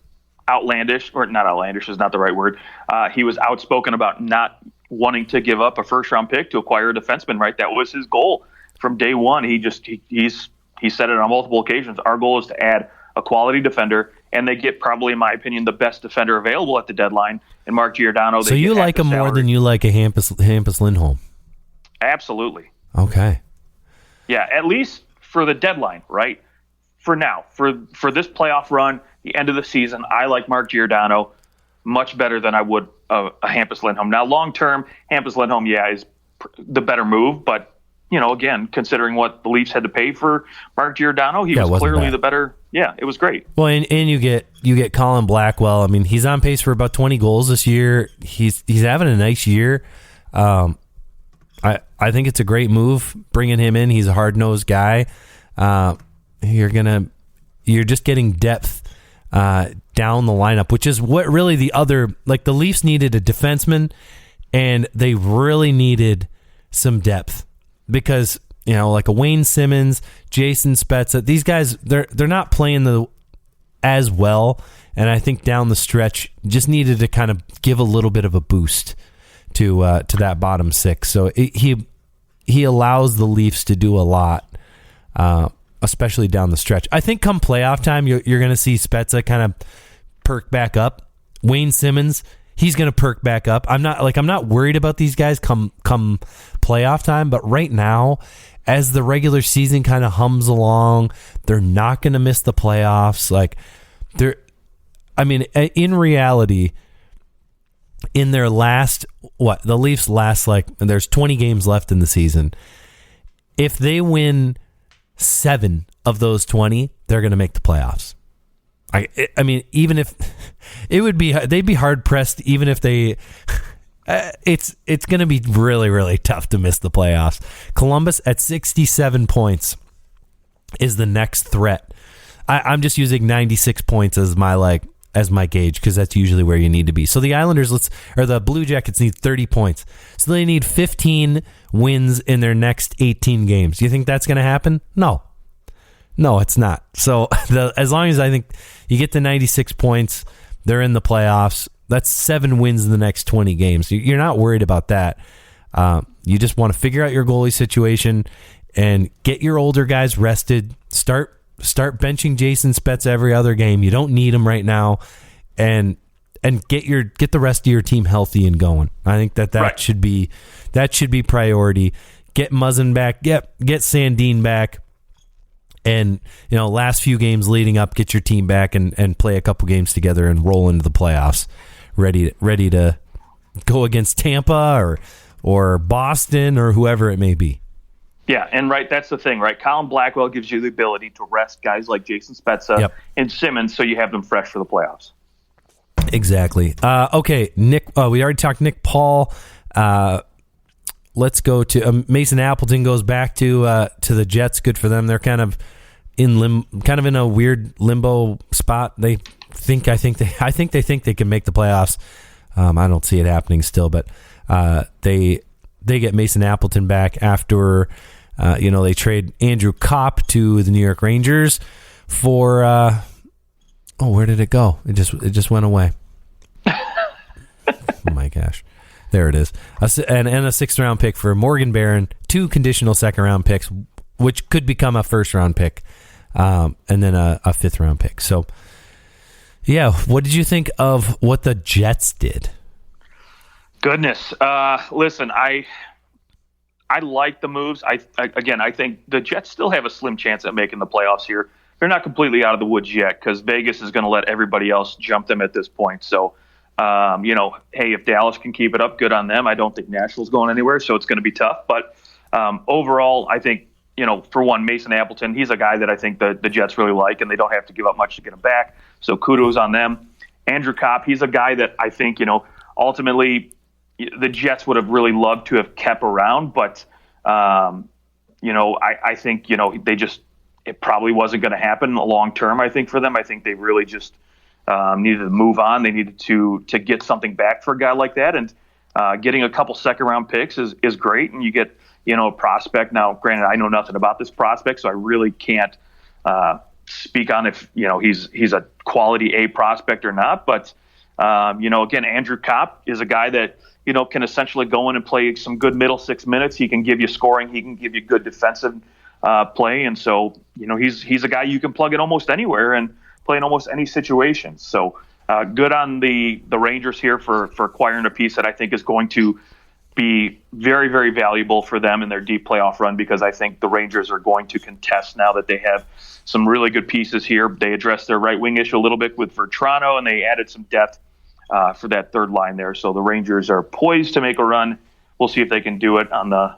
outlandish, or not outlandish is not the right word. He was outspoken about not wanting to give up a first-round pick to acquire a defenseman, right? That was his goal from day one. He said it on multiple occasions. Our goal is to add a quality defender, and they get probably, in my opinion, the best defender available at the deadline in Mark Giordano. So you like him more than you like a Hampus Lindholm? Absolutely. Okay. Yeah, at least for the deadline, right? For now, for this playoff run, the end of the season, I like Mark Giordano much better than I would a Hampus Lindholm. Now, long term, Hampus Lindholm, is the better move, but again, considering what the Leafs had to pay for Mark Giordano, he was clearly the better. Yeah, it was great. Well, and you get Colin Blackwell. I mean, he's on pace for about 20 goals this year. He's having a nice year. I think it's a great move bringing him in. He's a hard-nosed guy. You're just getting depth down the lineup, which is what really the Leafs needed a defenseman, and they really needed some depth. Because, like a Wayne Simmons, Jason Spezza, these guys, they're not playing as well. And I think down the stretch, just needed to kind of give a little bit of a boost to that bottom six. So he allows the Leafs to do a lot, especially down the stretch. I think come playoff time, you're going to see Spezza kind of perk back up. Wayne Simmons, he's going to perk back up. I'm not worried about these guys come playoff time, but right now, as the regular season kind of hums along, they're not going to miss the playoffs. In reality, in their last, the Leafs last, there's 20 games left in the season. If they win 7 of those 20, they're going to make the playoffs. Even if they'd be hard pressed, even if they, it's going to be really, really tough to miss the playoffs. Columbus at 67 points is the next threat. I'm just using 96 points as my gauge, because that's usually where you need to be. So the Islanders, the Blue Jackets need 30 points. So they need 15 wins in their next 18 games. Do you think that's going to happen? No, it's not. So as long as I think you get to 96 points, they're in the playoffs. That's 7 wins in the next 20 games. You're not worried about that. You just want to figure out your goalie situation and get your older guys rested. Start benching Jason Spetz every other game. You don't need him right now, and get the rest of your team healthy and going. I think that right. should be priority. Get Muzzin back. Get Sandin back. And, last few games leading up, get your team back and play a couple games together and roll into the playoffs, ready to go against Tampa or Boston or whoever it may be. Yeah, and that's the thing, right? Colin Blackwell gives you the ability to rest guys like Jason Spezza and Simmons so you have them fresh for the playoffs. Exactly. Okay, Nick. We already talked Nick Paul. Let's go to Mason Appleton goes back to the Jets. Good for them. They're kind of in a weird limbo spot. I think they can make the playoffs. I don't see it happening still, but they get Mason Appleton back after they trade Andrew Kopp to the New York Rangers for where did it go? It just went away. Oh my gosh. There it is. And a 6th round pick for Morgan Barron, 2 conditional 2nd round picks, which could become a 1st round pick, and then a 5th round pick. So, yeah, what did you think of what the Jets did? Goodness. Listen, I like the moves. I think the Jets still have a slim chance at making the playoffs here. They're not completely out of the woods yet because Vegas is going to let everybody else jump them at this point. So, hey, if Dallas can keep it up, good on them. I don't think Nashville's going anywhere, so it's going to be tough. But overall, I think, for one, Mason Appleton, he's a guy that I think the Jets really like, and they don't have to give up much to get him back. So kudos on them. Andrew Kopp, he's a guy that I think, ultimately the Jets would have really loved to have kept around. But, I think, it probably wasn't going to happen long term, I think, for them. I think they really just needed to move on. They needed to get something back for a guy like that. And getting a couple 2nd round picks is great. And you get, a prospect. Now, granted, I know nothing about this prospect, so I really can't speak on if, he's a quality A prospect or not. But, again, Andrew Kopp is a guy that, can essentially go in and play some good middle 6 minutes. He can give you scoring. He can give you good defensive play. And so, he's a guy you can plug in almost anywhere and play in almost any situation. So good on the Rangers here for acquiring a piece that I think is going to be very, very valuable for them in their deep playoff run, because I think the Rangers are going to contest now that they have some really good pieces here. They addressed their right wing issue a little bit with Vertrano, and they added some depth for that third line there. So the Rangers are poised to make a run. We'll see if they can do it on the,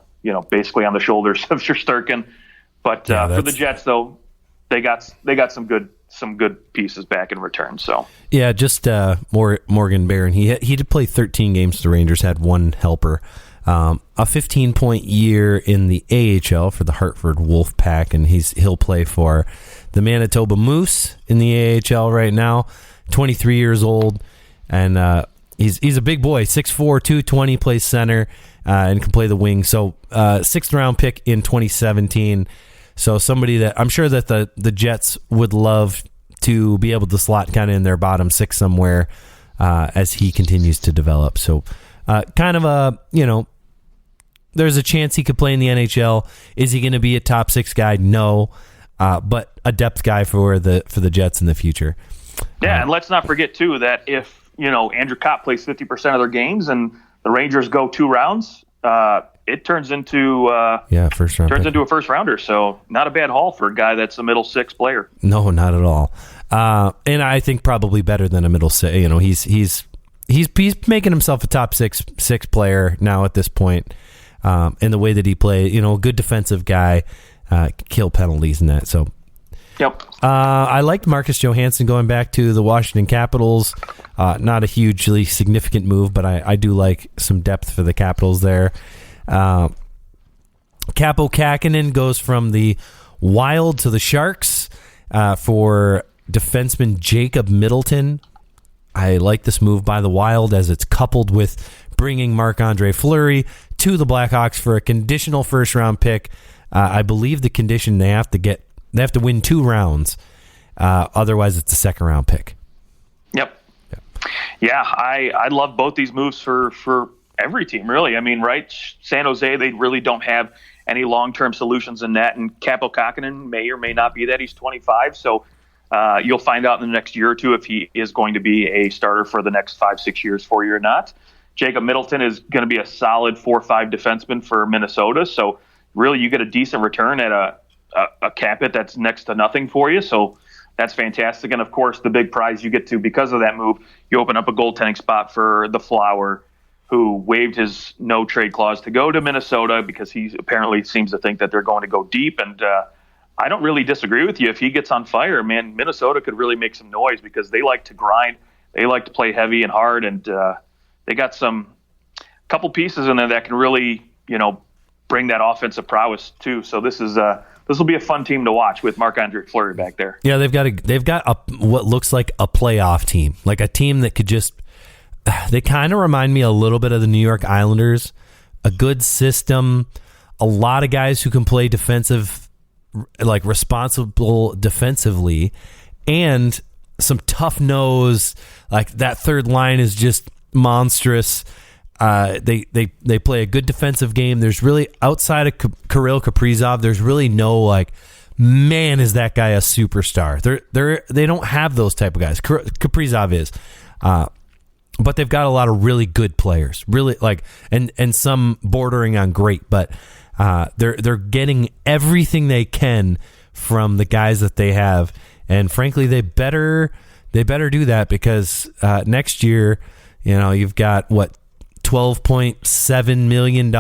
basically on the shoulders of Sturm. But for the Jets, though, they got some good pieces back in return. So yeah, just Morgan Barron. He did play 13 games. The Rangers had 1 helper, a 15-point year in the AHL for the Hartford Wolfpack, and he'll play for the Manitoba Moose in the AHL right now. 23 years old, and he's a big boy, 6'4", 220, plays center and can play the wing. So 6th round pick in 2017. So somebody that I'm sure that the Jets would love to be able to slot kind of in their bottom 6 somewhere as he continues to develop. So kind of a, there's a chance he could play in the NHL. Is he going to be a top 6 guy? No, but a depth guy for the Jets in the future. Yeah, and let's not forget too that if Andrew Kopp plays 50% of their games and the Rangers go 2 rounds, it turns into first round pick. Into a first rounder. So not a bad haul for a guy that's a middle 6 player. No, not at all. And I think probably better than a middle 6. He's making himself a top six player now at this point. In the way that he plays, a good defensive guy, kill penalties and that. So. Yep. I liked Marcus Johansson going back to the Washington Capitals. Not a hugely significant move, but I do like some depth for the Capitals there. Capo Kähkönen goes from the Wild to the Sharks for defenseman Jacob Middleton. I like this move by the Wild as it's coupled with bringing Marc-Andre Fleury to the Blackhawks for a conditional first-round pick. I believe the condition they have to win 2 rounds. Otherwise, it's a second-round pick. Yep. Yeah, I love both these moves for every team, really. I mean, right? San Jose, they really don't have any long-term solutions in that. And Capo Kakkonen may or may not be that. He's 25, so you'll find out in the next year or two if he is going to be a starter for the next 5-6 years for you or not. Jacob Middleton is going to be a solid 4-5 defenseman for Minnesota, so really you get a decent return at a cap hit that's next to nothing for you, so that's fantastic. And, of course, the big prize you get to because of that move, you open up a goaltending spot for the Flower, who waived his no-trade clause to go to Minnesota because he apparently seems to think that they're going to go deep. And I don't really disagree with you. If he gets on fire, man, Minnesota could really make some noise because they like to grind. They like to play heavy and hard, and they got couple pieces in there that can really, bring that offensive prowess too. So this will be a fun team to watch with Marc-Andre Fleury back there. Yeah, they've got what looks like a playoff team, like a team that could just. They kind of remind me a little bit of the New York Islanders. A good system, a lot of guys who can play defensive, like responsible defensively, and some tough nose. Like that third line is just monstrous. They play a good defensive game. There's really, outside of Kirill Kaprizov, there's really no like, man, is that guy a superstar? They don't have those type of guys. Kaprizov is, but they've got a lot of really good players, really like, and some bordering on great. But they're getting everything they can from the guys that they have, and frankly, they better do that because next year, you've got what. $12.7 million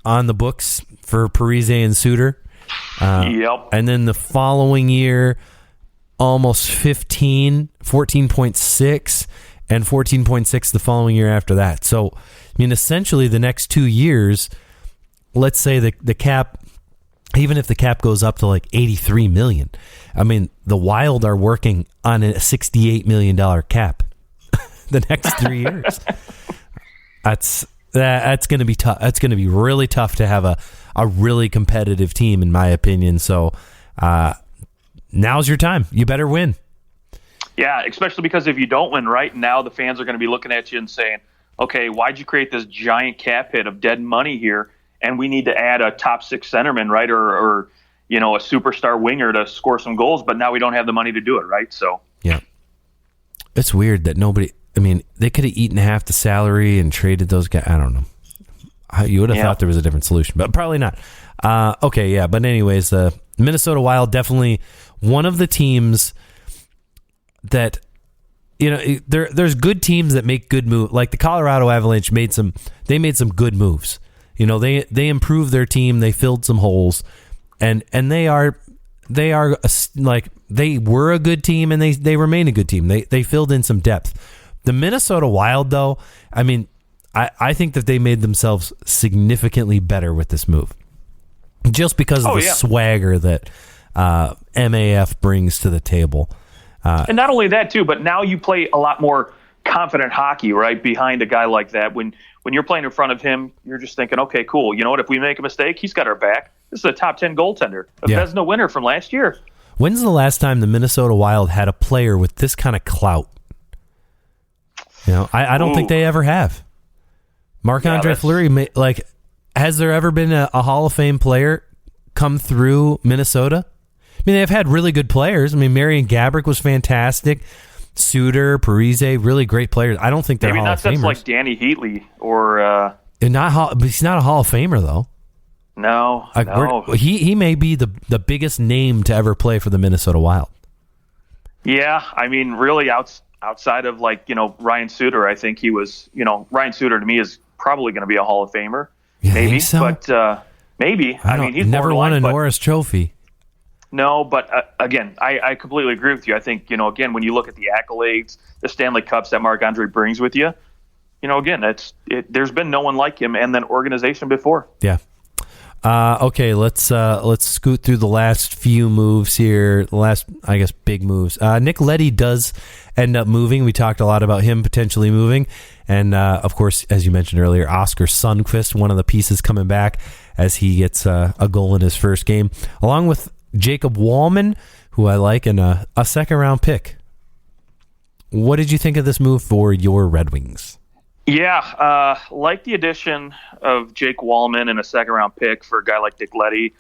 on the books for Parise and Suter. Yep. And then the following year, almost 14.6, and 14.6 the following year after that. So, essentially the next 2 years, let's say the cap, even if the cap goes up to like $83 million, the Wild are working on a $68 million cap the next 3 years. That's going to be tough. That's going to be really tough to have a really competitive team, in my opinion. So now's your time. You better win. Yeah, especially because if you don't win, right, now the fans are going to be looking at you and saying, okay, why'd you create this giant cap hit of dead money here, and we need to add a top six centerman, right, or a superstar winger to score some goals, but now we don't have the money to do it, right? So yeah, it's weird that nobody. They could have eaten half the salary and traded those guys. I don't know. You would have thought there was a different solution, but probably not. Okay, yeah. But anyways, the Minnesota Wild, definitely one of the teams that, there's good teams that make good moves. Like the Colorado Avalanche made some good moves. They improved their team. They filled some holes, and they are like, they were a good team, and they remain a good team. They filled in some depth. The Minnesota Wild, though, I think that they made themselves significantly better with this move, just because of the swagger that MAF brings to the table. And not only that, too, but now you play a lot more confident hockey, right, behind a guy like that. When you're playing in front of him, you're just thinking, okay, cool. You know what? If we make a mistake, he's got our back. This is a top 10 goaltender, a Vezina winner from last year. When's the last time the Minnesota Wild had a player with this kind of clout? I don't think they ever have. Marc-Andre Fleury, has there ever been a Hall of Fame player come through Minnesota? They've had really good players. Marian Gaborik was fantastic. Suter, Parise, really great players. I don't think they're Hall of Famers. Maybe not like Danny Heatley or... but he's not a Hall of Famer, though. No. He may be the biggest name to ever play for the Minnesota Wild. Yeah, really outside of Ryan Suter, I think he was, Ryan Suter to me is probably going to be a Hall of Famer. You maybe, think so? But maybe. He's never won a Norris Trophy. No, but again, I completely agree with you. I think, again, when you look at the accolades, the Stanley Cups that Marc-Andre brings with you, again, there's been no one like him and then organization before. Yeah. Okay, let's scoot through the last few moves here. The last, I guess, big moves. Nick Leddy does end up moving. We talked a lot about him potentially moving. And, of course, as you mentioned earlier, Oscar Sundquist, one of the pieces coming back as he gets a goal in his first game, along with Jacob Wallman, who I like, and a second-round pick. What did you think of this move for your Red Wings? Yeah, like the addition of Jake Wallman and a second-round pick for a guy like Dick Leddy.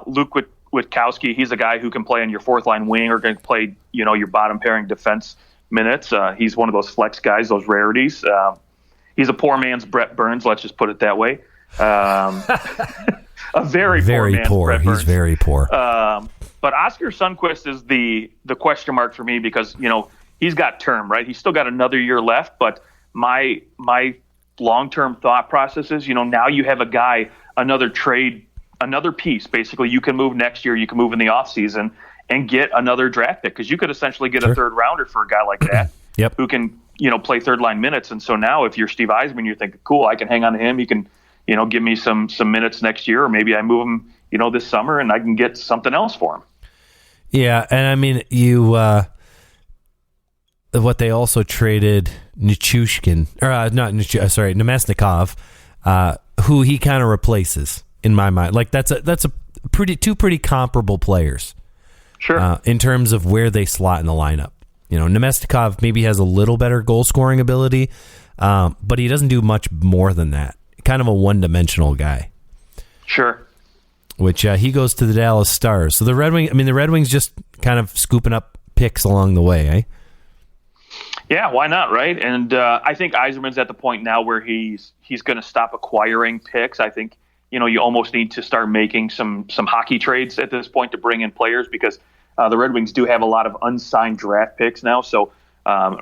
Luke Witkowski, he's a guy who can play on your fourth-line wing or can play, your bottom-pairing defense minutes. He's one of those flex guys, those rarities. He's a poor man's Brett Burns, let's just put it that way. A very poor man's Brett Burns. He's very poor. But Oscar Sundquist is the question mark for me because, he's got term, right? He's still got another year left, but my long-term thought process is, now you have a guy, another trade, another piece. Basically, you can move next year, you can move in the offseason and get another draft pick because you could essentially get a third rounder for a guy like that who can, play third-line minutes. And so now if you're Steve Yzerman, you're thinking, cool, I can hang on to him. He can, give me some minutes next year, or maybe I move him, this summer and I can get something else for him. Yeah, and I mean, what they also traded Nemesnikov, who he kind of replaces in my mind. Like that's a two pretty comparable players. Sure. In terms of where they slot in the lineup. Nemesnikov maybe has a little better goal scoring ability, but he doesn't do much more than that. Kind of a one-dimensional guy. Sure. Which he goes to the Dallas Stars. So the Red Wings just kind of scooping up picks along the way, eh? Yeah, why not, right? And I think Yzerman's at the point now where he's going to stop acquiring picks. I think you almost need to start making some hockey trades at this point to bring in players because the Red Wings do have a lot of unsigned draft picks now. So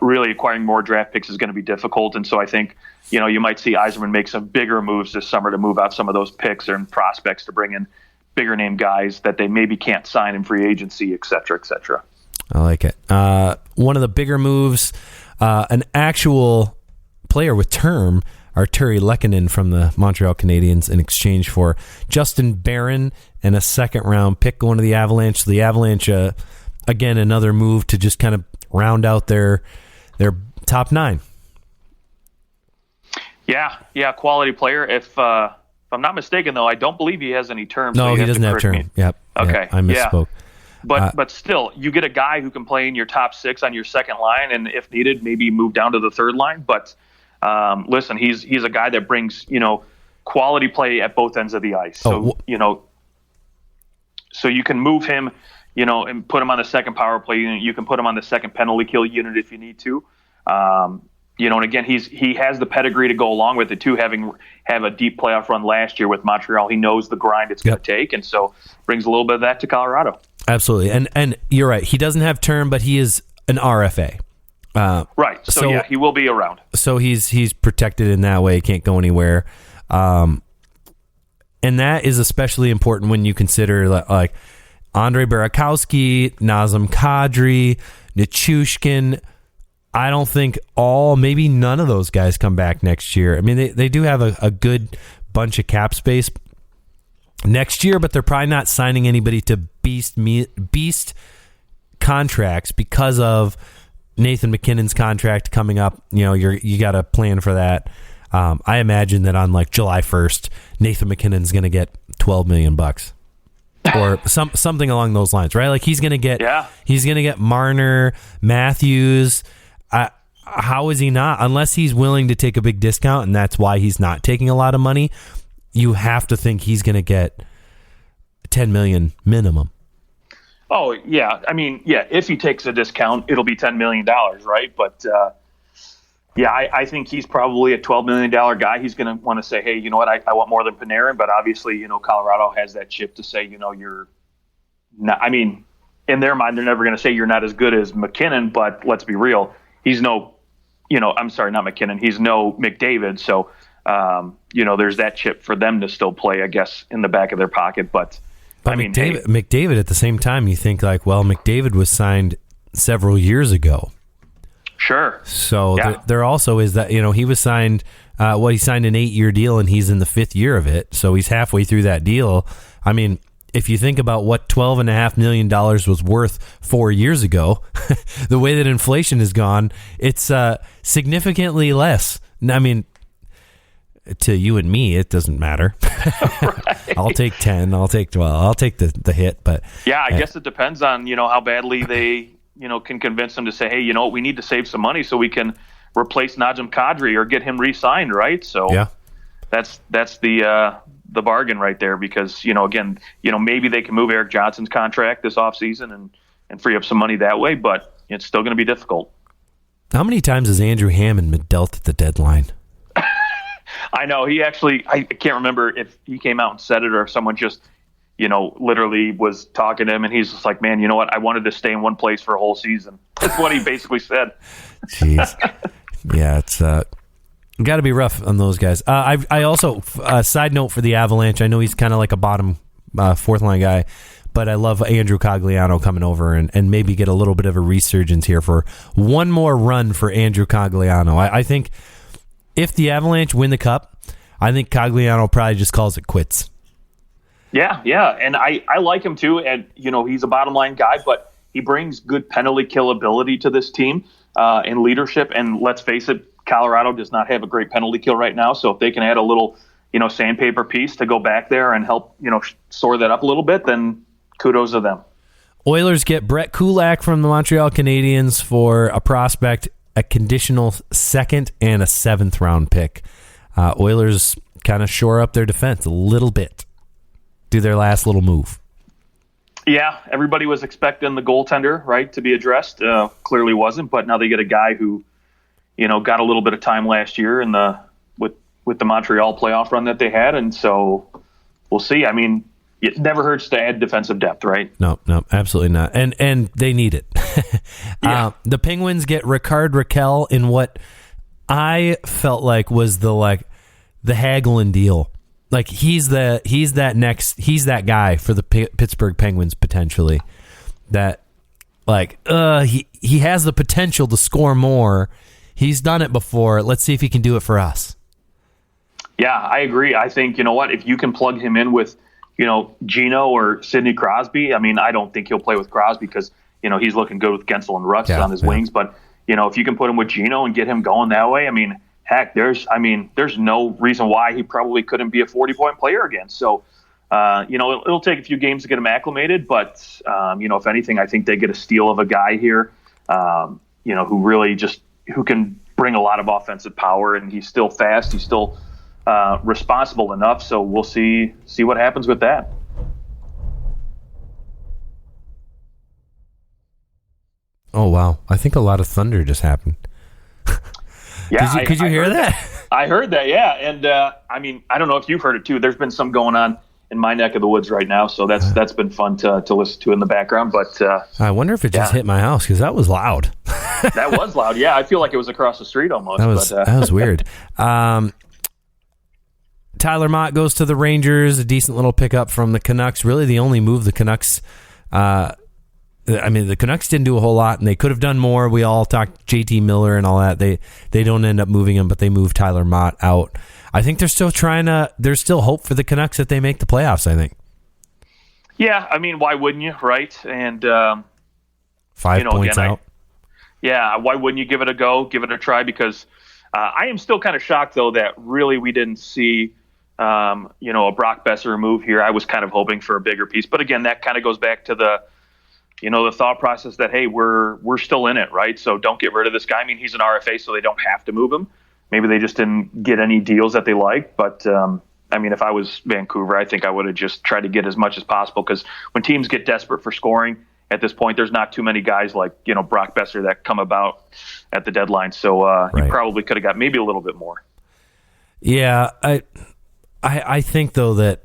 really acquiring more draft picks is going to be difficult. And so I think you might see Yzerman make some bigger moves this summer to move out some of those picks and prospects to bring in bigger name guys that they maybe can't sign in free agency, et cetera, et cetera. I like it. One of the bigger moves, an actual player with term, Arturi Leckenan from the Montreal Canadiens in exchange for Justin Barron and a second-round pick going to the Avalanche. So the Avalanche, again, another move to just kind of round out their top nine. Yeah, quality player. If I'm not mistaken, though, I don't believe he has any terms. No, he doesn't have term. Yep. Okay. Yep, I misspoke. Yeah. But still, you get a guy who can play in your top six on your second line, and if needed, maybe move down to the third line. But listen, he's a guy that brings quality play at both ends of the ice. So so you can move him, and put him on the second power play unit. You can put him on the second penalty kill unit if you need to. And again, he has the pedigree to go along with it too. Have a deep playoff run last year with Montreal, he knows the grind it's going to take, and so brings a little bit of that to Colorado. Absolutely, and you're right. He doesn't have term, but he is an RFA. Right. So yeah, he will be around. So he's protected in that way. Can't go anywhere. And that is especially important when you consider like Andrei Burakovsky, Nazem Kadri, Nichushkin. I don't think maybe none of those guys come back next year. I mean, they do have a good bunch of cap space next year, but they're probably not signing anybody to beast contracts because of Nathan MacKinnon's contract coming up. You got to plan for that. I imagine that on like July 1st, Nathan MacKinnon's going to get $12 million or something along those lines, right? Like he's going to get Marner, Matthews. How is he not? Unless he's willing to take a big discount, and that's why he's not taking a lot of money. You have to think he's going to get $10 million minimum. Oh yeah, I mean, yeah. If he takes a discount, it'll be $10 million, right? But I think he's probably a $12 million guy. He's going to want to say, hey, you know what? I want more than Panarin, but obviously, Colorado has that chip to say, you're not. I mean, in their mind, they're never going to say you're not as good as McKinnon, but let's be real. He's no, I'm sorry, not McKinnon. He's no McDavid. So, there's that chip for them to still play, I guess, in the back of their pocket. But I mean, McDavid at the same time, you think like, well, McDavid was signed several years ago. Sure. So there also is that, he was signed, he signed an 8-year deal and he's in the 5th year of it. So he's halfway through that deal. I mean, if you think about what $12.5 million was worth 4 years ago, the way that inflation has gone, it's significantly less. I mean, to you and me, it doesn't matter. Right. I'll take 10. I'll take 12. I'll take the hit. But yeah, I guess it depends on how badly they can convince them to say, hey, we need to save some money so we can replace Najim Kadri or get him re-signed, right? So yeah. that's the bargain right there, because, again, maybe they can move Eric Johnson's contract this offseason and free up some money that way, but it's still going to be difficult. How many times has Andrew Hammond been dealt at the deadline? I know. He actually, I can't remember if he came out and said it or if someone just, literally was talking to him, and he's just like, man, you know what? I wanted to stay in one place for a whole season. That's what he basically said. Jeez. Yeah, it's got to be rough on those guys. I also, side note for the Avalanche, I know he's kind of like a bottom fourth line guy, but I love Andrew Cogliano coming over and maybe get a little bit of a resurgence here for one more run for Andrew Cogliano. I think if the Avalanche win the Cup, I think Cogliano probably just calls it quits. Yeah, and I like him too, and he's a bottom line guy, but he brings good penalty kill ability to this team and leadership. And let's face it, Colorado does not have a great penalty kill right now. So if they can add a little, sandpaper piece to go back there and help, shore that up a little bit, then kudos to them. Oilers get Brett Kulak from the Montreal Canadiens for a prospect, a conditional second, and a 7th round pick. Oilers kind of shore up their defense a little bit. Do their last little move. Yeah, everybody was expecting the goaltender, right, to be addressed. Clearly wasn't, but now they get a guy who, got a little bit of time last year in with the Montreal playoff run that they had, and so we'll see. I mean, it never hurts to add defensive depth, right? No, absolutely not. And they need it. Yeah. The Penguins get Ricard Raquel in what I felt like was the Hagelin deal. Like he's that guy for the Pittsburgh Penguins potentially. That he has the potential to score more. He's done it before. Let's see if he can do it for us. Yeah, I agree. I think, if you can plug him in with, Gino or Sidney Crosby, I mean, I don't think he'll play with Crosby because, he's looking good with Gensel and Rutz on his wings. But, if you can put him with Gino and get him going that way, I mean, heck, there's no reason why he probably couldn't be a 40-point player again. So, it'll take a few games to get him acclimated. But, if anything, I think they get a steal of a guy here, who really who can bring a lot of offensive power, and he's still fast. He's still responsible enough. So we'll see what happens with that. Oh, wow. I think a lot of thunder just happened. Yeah, Could you hear that? I heard that, yeah. And, I don't know if you've heard it too. There's been some going on in my neck of the woods right now, so that's been fun to listen to in the background. But I wonder if it just hit my house, because that was loud. That was loud, yeah. I feel like it was across the street almost. That was weird. Tyler Mott goes to the Rangers, a decent little pickup from the Canucks. Really the only move the Canucks the Canucks didn't do a whole lot, and they could have done more. We all talked JT Miller and all that. They don't end up moving him, but they move Tyler Mott out. I think they're still there's still hope for the Canucks that they make the playoffs, I think. Yeah, I mean, why wouldn't you, right? And 5 points out. Why wouldn't you give it a go, give it a try? Because I am still kind of shocked, though, that really we didn't see a Brock Besser move here. I was kind of hoping for a bigger piece. But again, that kind of goes back to the thought process that, hey, we're still in it, right? So don't get rid of this guy. I mean, he's an RFA, so they don't have to move him. Maybe they just didn't get any deals that they liked. But, if I was Vancouver, I think I would have just tried to get as much as possible, because when teams get desperate for scoring at this point, there's not too many guys like, Brock Besser that come about at the deadline. So You probably could have got maybe a little bit more. Yeah, I think, though, that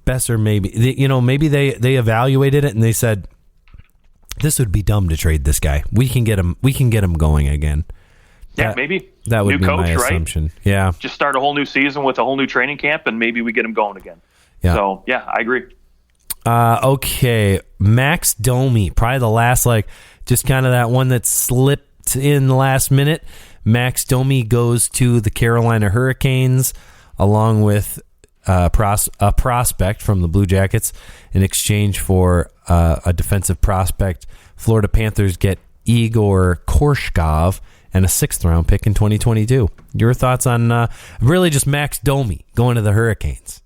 Besser maybe they evaluated it and they said, this would be dumb to trade this guy. We can get him going again. Yeah, maybe. That would new be coach, my assumption. Right? Yeah. Just start a whole new season with a whole new training camp, and maybe we get him going again. Yeah. So, yeah, I agree. Okay. Max Domi, probably the last, just kind of that one that slipped in the last minute. Max Domi goes to the Carolina Hurricanes along with a prospect from the Blue Jackets in exchange for a defensive prospect. Florida Panthers get Igor Korshkov and a 6th round pick in 2022. Your thoughts on really just Max Domi going to the Hurricanes?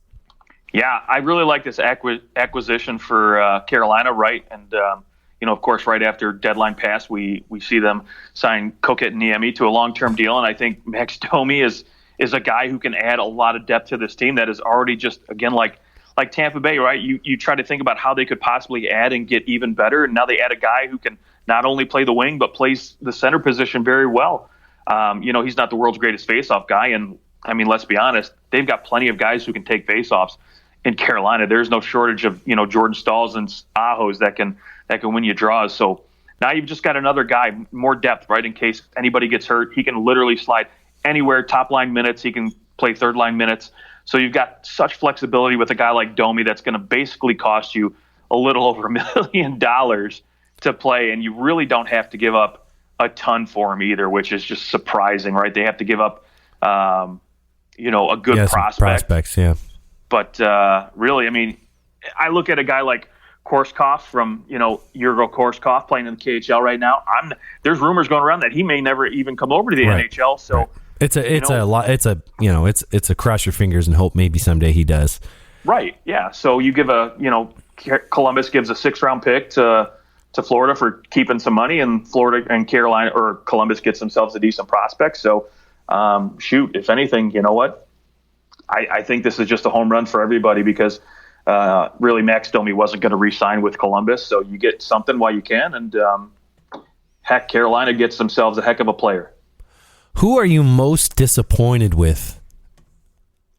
Yeah, I really like this acquisition for Carolina, right? And of course, right after deadline pass, we see them sign Kokit and Niemi to a long-term deal. And I think Max Domi is a guy who can add a lot of depth to this team that is already just, again, like Tampa Bay, right? You try to think about how they could possibly add and get even better. And now they add a guy who can not only play the wing, but plays the center position very well. He's not the world's greatest faceoff guy. And I mean, let's be honest, they've got plenty of guys who can take faceoffs in Carolina. There's no shortage of, Jordan Stalls and Ahos that can win you draws. So now you've just got another guy, more depth, right? In case anybody gets hurt, he can literally slide anywhere, top line minutes. He can play third line minutes. So you've got such flexibility with a guy like Domi that's going to basically cost you a little over $1 million to play. And you really don't have to give up a ton for him either, which is just surprising, right? They have to give up, a good prospect. Prospects, yeah. But really, I mean, I look at a guy like Korskov from, Yurgo Korskov playing in the KHL right now. There's rumors going around that he may never even come over to the NHL. So right. It's a cross your fingers and hope maybe someday he does. Right. Yeah. So you give Columbus gives a 6th-round pick to Florida for keeping some money, and Florida and Carolina or Columbus gets themselves a decent prospect. So if anything, you know what? I think this is just a home run for everybody because really Max Domi wasn't going to re-sign with Columbus. So you get something while you can. And Carolina gets themselves a heck of a player. Who are you most disappointed with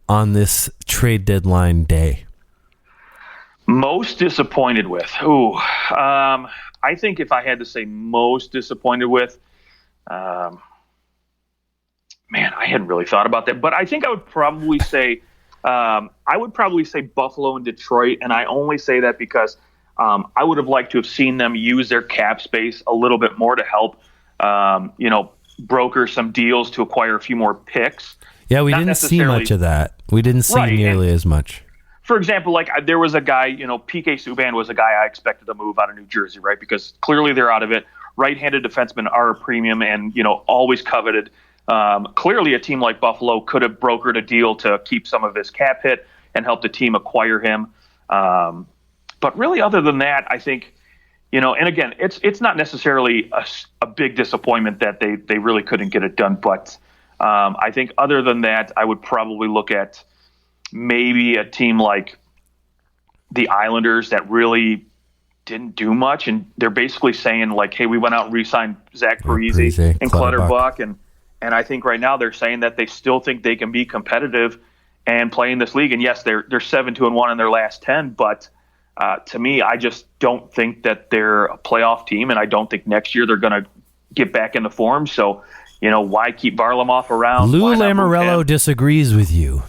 on this trade deadline day? Most disappointed with? I think if I had to say most disappointed with, man, I hadn't really thought about that. But I think I would probably say Buffalo and Detroit, and I only say that because I would have liked to have seen them use their cap space a little bit more to help, broker some deals to acquire a few more picks. Yeah, we didn't see much of that. We didn't see nearly as much. For example, like there was a guy, PK Subban was a guy I expected to move out of New Jersey, right? Because clearly they're out of it. Right-handed defensemen are a premium and, always coveted. Clearly a team like Buffalo could have brokered a deal to keep some of his cap hit and help the team acquire him. But really other than that, I think, and again, it's not necessarily a big disappointment that they really couldn't get it done. But I think other than that, I would probably look at maybe a team like the Islanders that really didn't do much. And they're basically saying like, hey, we went out and re-signed Zach Parise and Clutterbuck. And I think right now they're saying that they still think they can be competitive and play in this league. And yes, they're 7-2-1 in their last 10, but to me, I just don't think that they're a playoff team, and I don't think next year they're going to get back into form. So, why keep Varlamov around? Lou Lamoriello disagrees with you.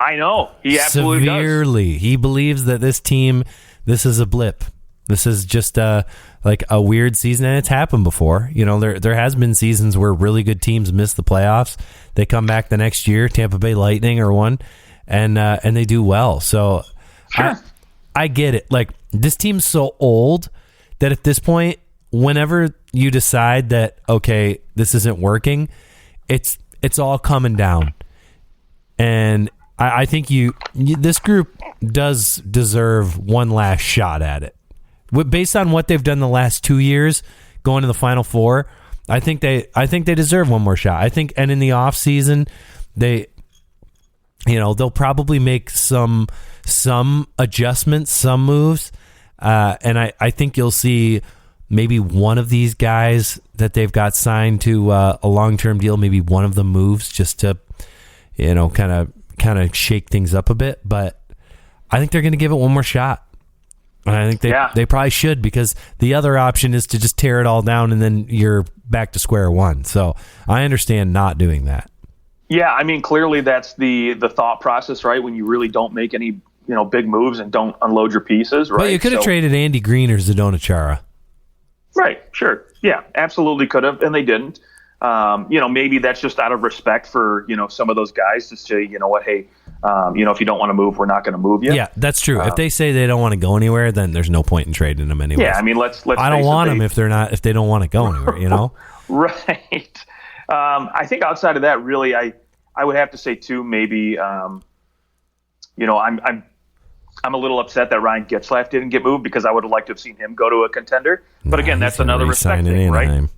I know. He absolutely severely does. He believes that this team, this is a blip. This is just like a weird season, and it's happened before. There has been seasons where really good teams miss the playoffs. They come back the next year, Tampa Bay Lightning or one, and they do well. So sure. I get it. Like, this team's so old that at this point, whenever you decide that, okay, this isn't working, it's all coming down. And I think this group does deserve one last shot at it. Based on what they've done the last 2 years, going to the Final Four, I think they deserve one more shot. I think, and in the off season, they'll probably make some adjustments, some moves, and I think you'll see maybe one of these guys that they've got signed to a long-term deal. Maybe one of them moves just to, kind of shake things up a bit. But I think they're going to give it one more shot. And I think they probably should, because the other option is to just tear it all down and then you're back to square one. So I understand not doing that. Yeah, I mean, clearly that's the thought process, right? When you really don't make any, big moves and don't unload your pieces, right? Well, you could have traded Andy Green or Zdeno Chara. Right, sure. Yeah, absolutely could have, and they didn't. Maybe that's just out of respect for, some of those guys to say, you know what, hey, if you don't want to move, we're not going to move you. Yeah, that's true. If they say they don't want to go anywhere, then there's no point in trading them anyway. Yeah, I mean, let's. I don't want them if they don't want to go anywhere. Right. I think outside of that, really, I would have to say too, maybe, I'm I'm a little upset that Ryan Getzlaf didn't get moved because I would have liked to have seen him go to a contender. But again, that's another respect thing, right?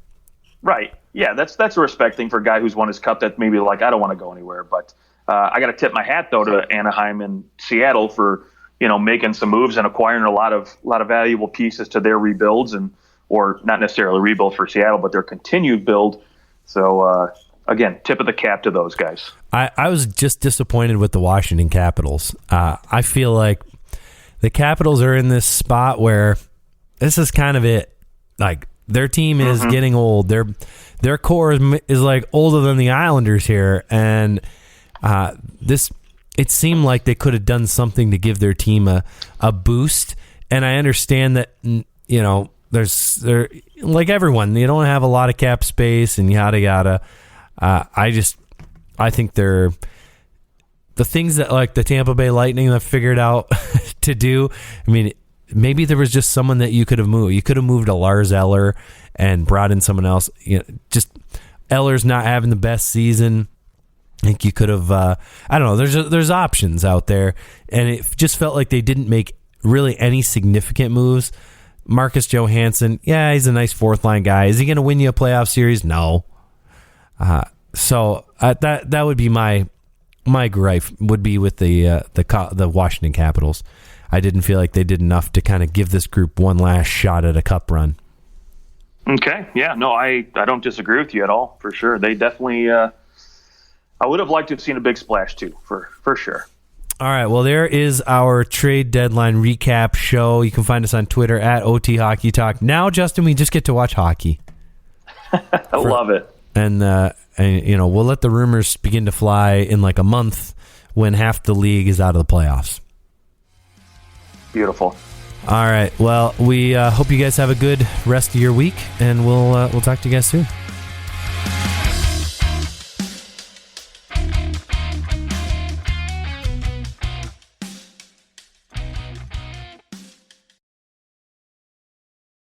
Right. Yeah, that's a respect thing for a guy who's won his cup that maybe like, I don't want to go anywhere. But I got to tip my hat, though, to Anaheim and Seattle for, making some moves and acquiring a lot of valuable pieces to their rebuilds, or not necessarily rebuild for Seattle, but their continued build. So, again, tip of the cap to those guys. I was just disappointed with the Washington Capitals. I feel like the Capitals are in this spot where this is kind of it. Like, their team is getting old. Their core is like older than the Islanders here, and it seemed like they could have done something to give their team a boost. And I understand that they're like everyone. You don't have a lot of cap space and yada yada. I think they're the things that like the Tampa Bay Lightning have figured out to do. I mean, maybe there was just someone that you could have moved. You could have moved a Lars Eller and brought in someone else. Just Eller's not having the best season. I think you could have. I don't know. There's options out there, and it just felt like they didn't make really any significant moves. Marcus Johansson, yeah, he's a nice fourth line guy. Is he going to win you a playoff series? No. So that would be my gripe would be with the Washington Capitals. I didn't feel like they did enough to kind of give this group one last shot at a cup run. Okay, yeah, no, I don't disagree with you at all. For sure, they definitely. I would have liked to have seen a big splash too, for sure. All right, well, there is our trade deadline recap show. You can find us on Twitter at OT Hockey Talk. Now, Justin, we just get to watch hockey. I love it. And we'll let the rumors begin to fly in like a month when half the league is out of the playoffs. Beautiful. All right. Well, we hope you guys have a good rest of your week, and we'll talk to you guys soon.